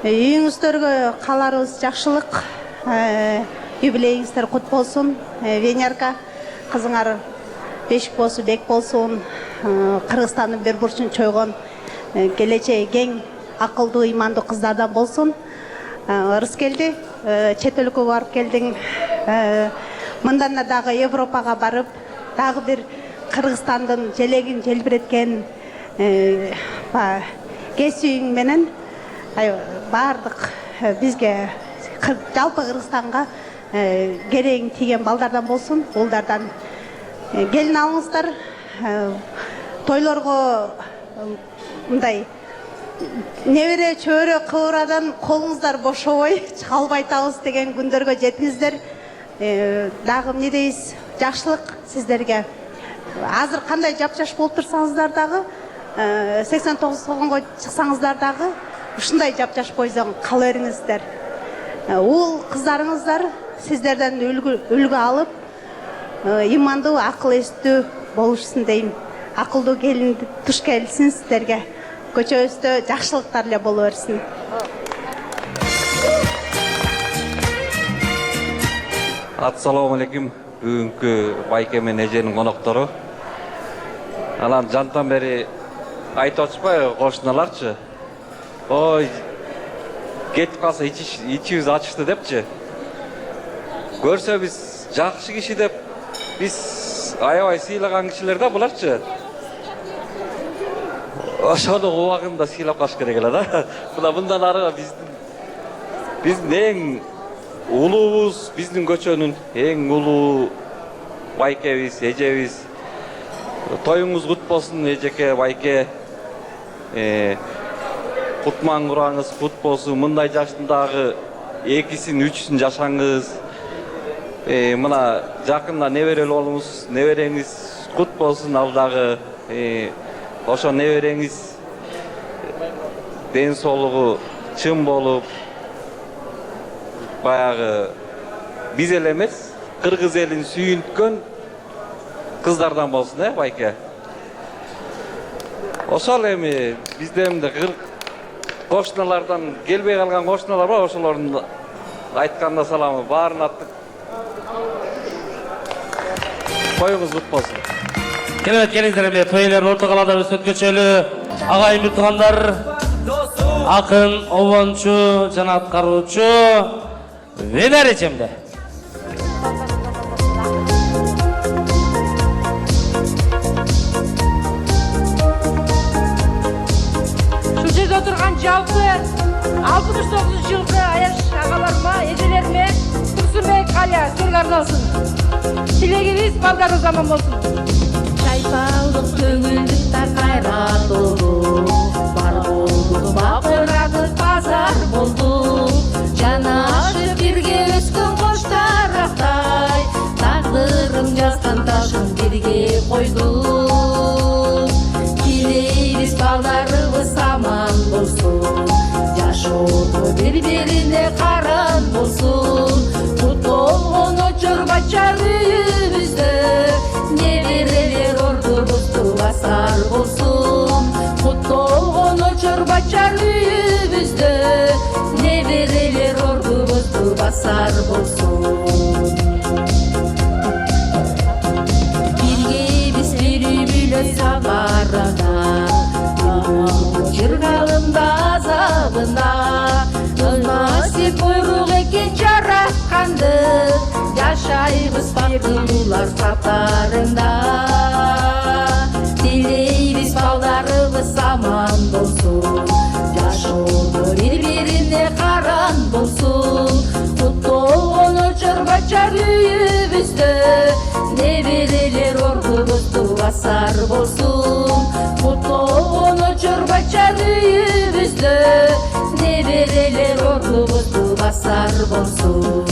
Үйүңүздөргө кааларыбыз жакшылык. Юбилейиңиздер кут болсун. Венерка кызыңар бешик болсун, бек болсун. Кыргызстандын бир бурчун чойгон келечеги кең, акылдуу, имандуу кыздардан болсун. Ырыскелди чет өлкөгө барып келдиң. Мындан дагы Европага барып, дагы бир Кыргызстандын желегин желбиреткен кесибиң менен баардык бизге жалпы Кыргызстанга керегиң тийген балдардан болсун. Улдардан келин алыңыздар. Тойлорго мындай небере чөбөрө кыбырадан колуңуздар бошобой чыга албай атабыз деген күндөргө жетиңиздер. Дагы эмне дейбиз? Жакшылык сиздерге. Азыр кандай жапжаш болуп турсаңыздар дагы, 89 толгонго чыксаңыздар дагы ушундай жапжаш бойдон кала бериңиздер. Уул кыздарыңыздар сиздерден үлгү алып, имандуу, акыл эстүү болушсын дейм. Акылдуу келин туш келсин сиздерге. Көчөбүздө жакшылыктар эле боло берсин. Ассаламу алейкум. Бүгүнкү байке менен эженин коноктору. Анан жантан бери айтып атышпайбы кошуналарчы? Ой, кетип калса ичибиз ачышты депчи. Көрсө биз жакшы киши деп биз аябай сыйлаган кишилер да буларчы. Ошону убагында сыйлап калыш керек эле да. Мындан ары биздин эң улуубуз, биздин көчөнүн эң улуу байкебиз, эжебиз. Тоюңуз кут болсун эжеке, байке. Кутман кураңыз кут болсун. Мындай жаштындагы 2-син, 3-син жашаңыз. Мына жакында неберелүү болуңуз, небереңиз кут болсун алдагы. Ошо небереңиз ден соолугу чын болуп, баягы биз эле эмес, кыргыз элин сүйүнткөн кыздардан болсун, байке. Ошол эми бизден кошуналардан келбей калган кошуналар бар, ошолордун Айтканда саламы барын аттык. Тойуңуз кут болсун. Керемет, келиңиздер эми той ээлерин орто калаадабыз өткөчөлү. Агайын бир туугандар, акын, обончу жана аткаруучу Венер эчемде. Ушул жерде отурган жалпы 69-жылкы аяш агаларыма, эжелериме Турсунбек, Калия сөргө арналсын. Тилегибиз балдарыбыз аман болсун. Чайпалдык көңүлдүктар кайра толду, бар болду бакырады базар болду. Жанашып бирге өскөн кош тарактай, тагдырым жазган ташын бирге койду. Тилейбиз балдарыбыз аман болсун, жашоодо бири-бирине каран болсун. Кут болгон очорбачар үйүбүздө, неберелер ордубузду басар болсун. Кут болгон очорбачар үйүбүздө, неберелер ордубузду басар болсун. Бирге биз бери-бири сабарына, жыргалымда азабына, насип буйрук экен жаратканды, жашайбыз бактылуулар катарында. Тилейбиз балдарыбыз аман болсун, жашоодо бири-бирине каран болсун. Куттолгон очорбачар үйүбүздө, неберелер ордубузду басар болсун. Куттолгон очорбачар үйүбүздө, неберелер ордубузду басар болсун.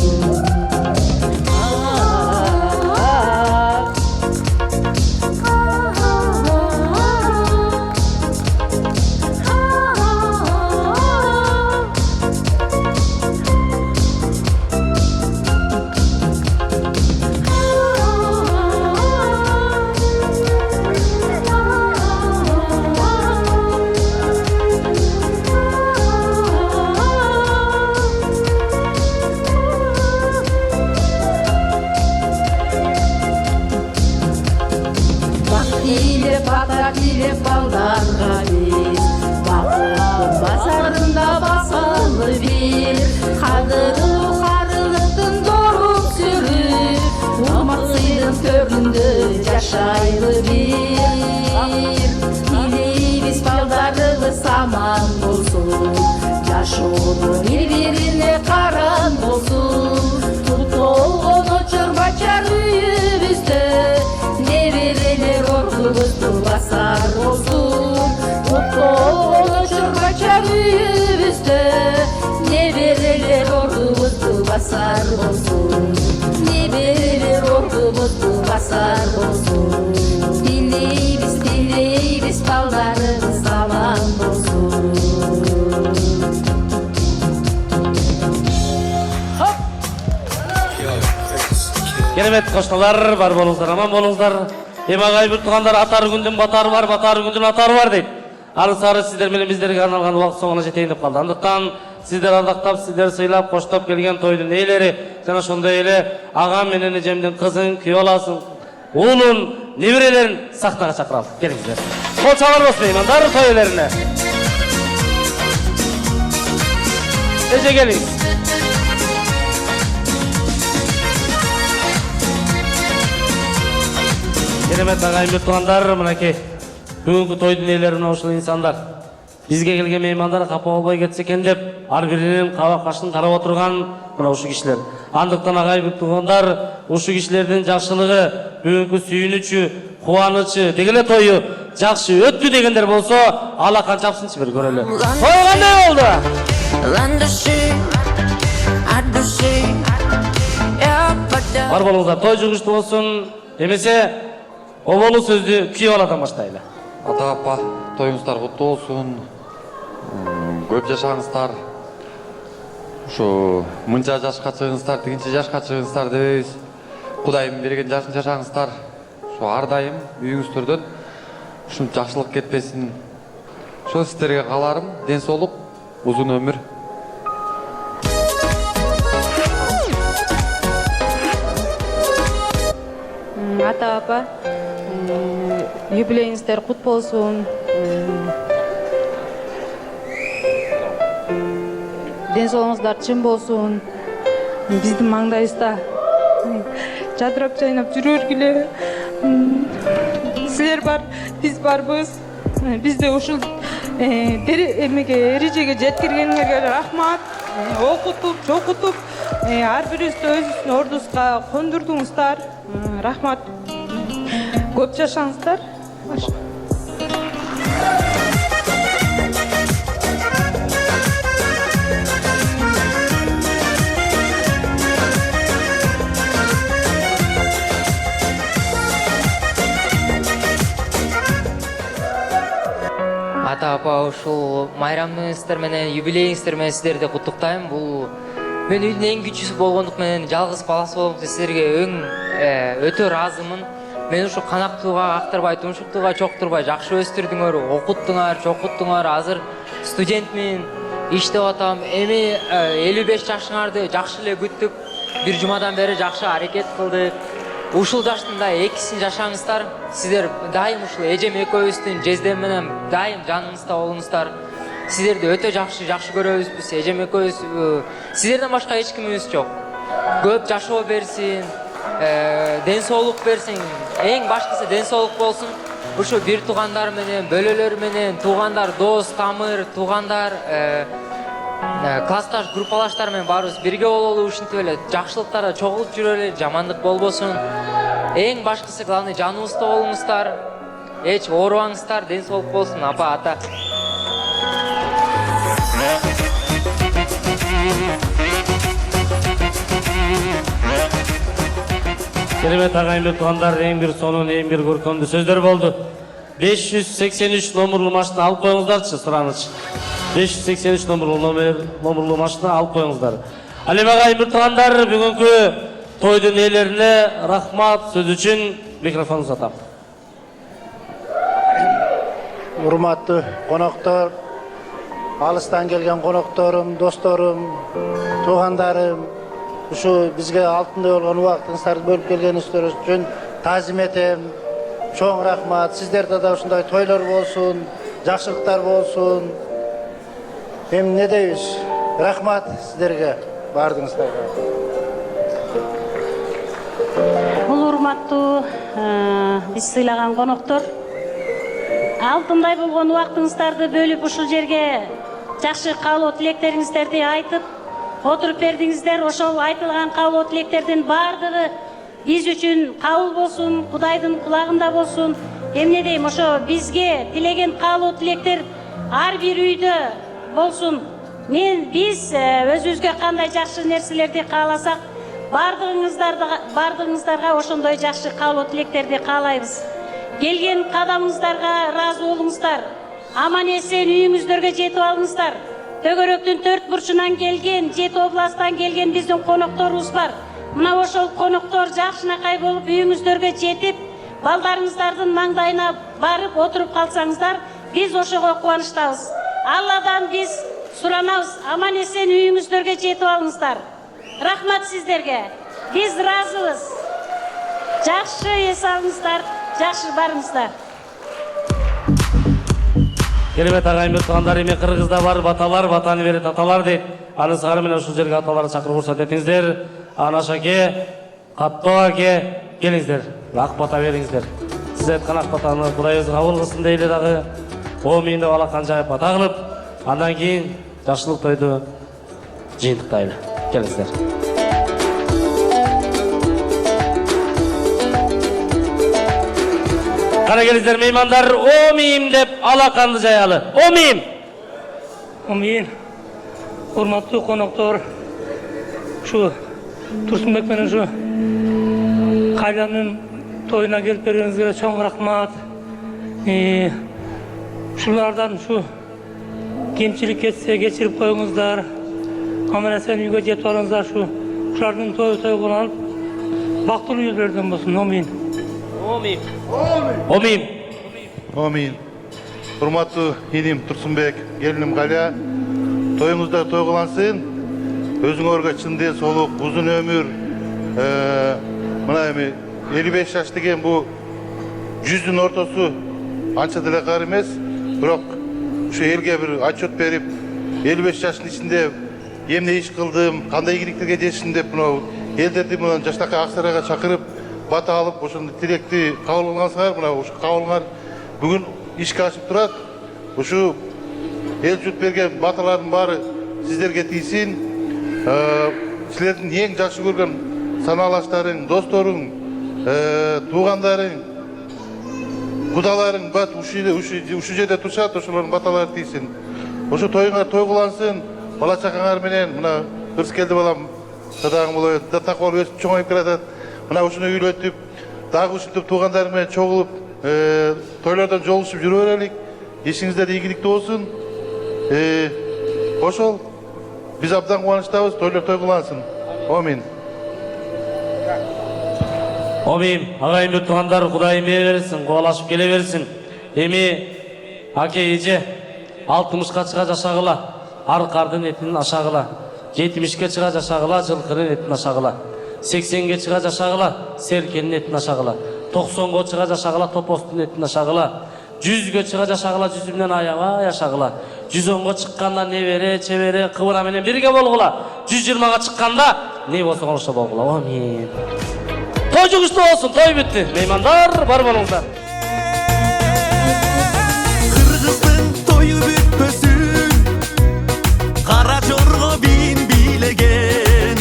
Балдарга биз бакыттын базарында басалы бир, кадырлуу карылыктын дорук сүрүп, урматсыйдын төрүндө жашайлы бир. Тилейбиз балдарыбыз аман болсун, жашоодо бири-бирине каран болсун. Куттолгон очорбачар үйүбүздө, неберелер ордубузду басар болсун. Куттолгон очорбачар үйүбүздө, неберелер ордубузду басар болсун. Неберелер ордубузду басар болсун. Тилейбиз, тилейбиз балдарыбыз аман болсун. Керемет коштолар, бар болуңуздар, аман болуңуздар. Эми агай бир туугандар, атар күндүн батары бар, батар күндүн атары бар дейт. Ары сары сиздер менен биздерге арналган убакыт соңуна жетейин деп калды. Андыктан сиздер ардактап, сиздер сыйлап, коштоп келген тойдун ээлери жана ошондой эле агам менен эжемдин кызын, күйөө баласын, уулун, неберелерин сахнага чакыралы. Келиңиздер. Кол чабар болсун меймандар той ээлерине. Эже келиңиз. Керемет агайын бир туугандар, мынакей бүгүнкү тойдун ээлерин ушул инсандар. Бизге келген меймандар капа болбой кетсе экен деп, ар биринин кабак кашын карап отурган мына ушул кишилер. Андыктан агайын бир туугандар, ушул кишилердин жакшылыгы, бүгүнкү сүйүнүчү, кубанычы, дегеле тою жакшы өттү дегендер болсо, алакан чапсынчы бир көрөлү. Той кандай болду? Бар болуңуздар, той жугуштуу болсун. Эмесе оболу сөздү күйөө баладан баштайлы. Ата апа, тоюңуздар куттуу болсун. Көп жашаңыздар. Ушу мынча жашка чыгыңыздар, тигинчи жашка чыгыңыздар дебейбиз. Кудайым берген жашын жашаңыздар. Ушу ар дайым үйүңүздөрдөн ушунча жакшылык кетпесин. Ошо сиздерге кааларым ден соолук, узун өмүр. ата апа, юбилейиңиздер кут болсун. Ден соолугуңуздар чын болсун. Биздин маңдайыбызда жадырап жайнап жүрө бергиле. Силер бар, биз барбыз. Бизди ушул эрежеге жеткиргениңерге рахмат. Окутуп, чокутуп, ар бирибизди өзүбүздүн ордубузга кондурдуңуздар. Рахмат. Көп жашаңыздар. Ата апа, ушул майрамыңыздар менен, юбилейиңиздер менен сиздерди куттуктайм. Бул мен үйдүн эң кичүүсү болгондук менен жалгыз баласы болуп сиздерге өтө ыраазымын. Мен ушу канактууга актырбай, тумшуктууга чоктурбай жакшы өстүрдүңөр, окуттуңар, чокуттуңар. Азыр студентмин, иштеп атам. Эми 55 жашыңарды жакшы эле күттүк. Бир жумадан бери жакшы аракет кылдык. Ушул жаштында экисин жашаңыздар. Сиздер дайым ушул эжем экөөбүздүн жездем менен дайым жаныңызда болуңуздар. Сиздерди өтө жакшы көрөбүз биз. Эжем экөөбүз сиздерден башка эч кимибиз жок. Көп жашоо берсин, ден соолук берсин. Эң башкысы ден соолук болсун. Ушу бир туугандар менен, бөлөлөр менен, туугандар, дос, тамыр, туугандар, классташ, группалаштар менен баарыбыз бирге бололу, ушинтип эле жакшылыктарда чогулуп жүрөлү, жамандык болбосун. Эң башкысы главный жаныбызда болуңуздар. Эч оорубаңыздар, ден соолук болсун, апа, ата. Керемет агайымды туугандар, эң бир сонун, эң бир көркөмдүү сөздөр болду. 583 номерлуу машина алып коюңуздарчы, сураныч. 583 номерлуу машина алып коюңуздар. Ал эми агайымды туугандар, бүгүнкү тойдун ээлерине рахмат сөз үчүн микрофон узатам. Урматтуу коноктор, алыстан келген конокторум, досторум, туугандарым, ушу бизге алтындай болгон убактыңыздарды бөлүп келгениңиздер үчүн таазим этем. Чоң рахмат. Сиздерде да ушундай тойлор болсун, жакшылыктар болсун. Эми не дейбиз? Рахмат сиздерге, баардыгыңыздарга. Бул урматтуу биз сыйлаган коноктор, алтындай болгон убактыңыздарды бөлүп ушул жерге жакшы каалоо тилектериңиздерди айтып отуруп бердиңиздер. Ошол айтылган каалоо тилектердин баардыгы биз үчүн кабыл болсун, Кудайдын кулагында болсун. Эмне дейм, ошо бизге тилеген каалоо тилектер ар бир үйдө болсун. Биз өзүбүзгө кандай жакшы нерселерди кааласак, баардыгыңыздарга ошондой жакшы каалоо тилектерди каалайбыз. Келген кадамыңыздарга ыраазы болуңуздар. Аман эсен үйүңүздөргө жетип алыңыздар. Төгөрөктүн төрт бурчунан келген, 7 областтан келген биздин конокторубуз бар. Мына ошол коноктор жакшынакай болуп үйүңүздөргө жетип, балдарыңыздардын маңдайына барып отуруп калсаңыздар, биз ошого кубанычтабыз. Алладан биз суранабыз, аман эсен үйүңүздөргө жетип алыңыздар. Рахмат сиздерге. Биз ыраазыбыз. Жакшы эс алыңыздар, жакшы барыңыздар. Керемет агайымды туугандар, эми Кыргызда бар баталар, батаны берет аталар дейт. Аны сагары менен ушул жерге аталарды чакырып уруксат этиңиздер. Анаш аке, Каттоо аке, келиңиздер. Ак бата бериңиздер. Сиз айткан ак батаны Кудайыбыз кабыл кылсын дейле дагы. Омин деп алакан жайып бата кылып, андан кийин жакшылык тойду жыйынтыктайлы. Келиңиздер. Кана келиңиздер меймандар, омим деп алаканды жаялы. Омим. Омин. Урматтуу коноктор, ушу Турсунбек менен ушу Кайланын тоюна келип бергениңизге чоң рахмат. Ушулардан ушу кемчилик кетсе кечирип коюңуздар. Аман эсен үйгө жетип алыңыздар. Ушулардын той кылып бактылуу үйлөрдөн болсун. Омин. Омин. Омин. Омин. Урматтуу иним Турсунбек, келиним Калия, тоюңузда той кылансын. Өзүңөргө чын ден соолук, узун өмүр. Мына эми 55 жаш деген bu 100'ün ortası ança dile kar emes. Bırak şu elge bir atçot berip 55 yaşın içinde emne iş kıldım, kanday iyiliklerge жетишим деп мынау елдерді мынау жаштакы Аксарайга чакырып, бата алып, ошондо тилекти кабыл кылгансыңар, мына ушу кабылган бүгүн ишке ашып турат. Ушу эл жут берген баталардын баары сиздерге тийсин. Силердин эң жакшы көргөн санаалаштарың, досторуң, туугандарың, кудаларың бат ушу жерде турушат, ошолордун баталары тийсин. Ошо тоюңар той кылансын, бала чакаңар менен мына кырс келди балам, садагың болобу, так болуп өсүп чоңоюп келатат. Мына ушуну үйлөтүп, дагы ушинтип туугандар менен чогулуп, тойлордон жолугушуп жүрө берелик. Ишиңизде ийгиликтүү болсун. Ошол биз абдан кубанычтабыз, тойлор той кылансын. Амин. Амин. Агайымды туугандар, Кудайым бере берсин, кубалашып келе берсин. Эми аке эже 60-ка чыга жашагыла, аркардын этин ашагыла. 70-ке чыга жашагыла, жылкынын этин ашагыла. 80-ге чыга жашагыла, серкенин этин ашагыла. 90-го чыга жашагыла, топостун этин ашагыла. 100-ге чыга жашагыла, жүзү менен аябай жашагыла. 110-го чыкканда небере, чебере, кыбыра менен бирге болгула. 120-га чыкканда не болсо ошо болгула. Амин. Той жугуштуу болсун, той бүтү. Меймандар, бар болуңуздар. Кыргыздын тою бүтпөсүн, кара жорго бийин бийлеген.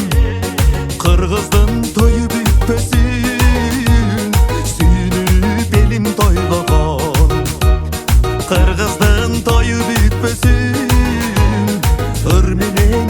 Кыргыздын тою бүтпөсүн, сүйүнүп элин тойлогон. Кыргыздын тою бүтпөсүн, өр менен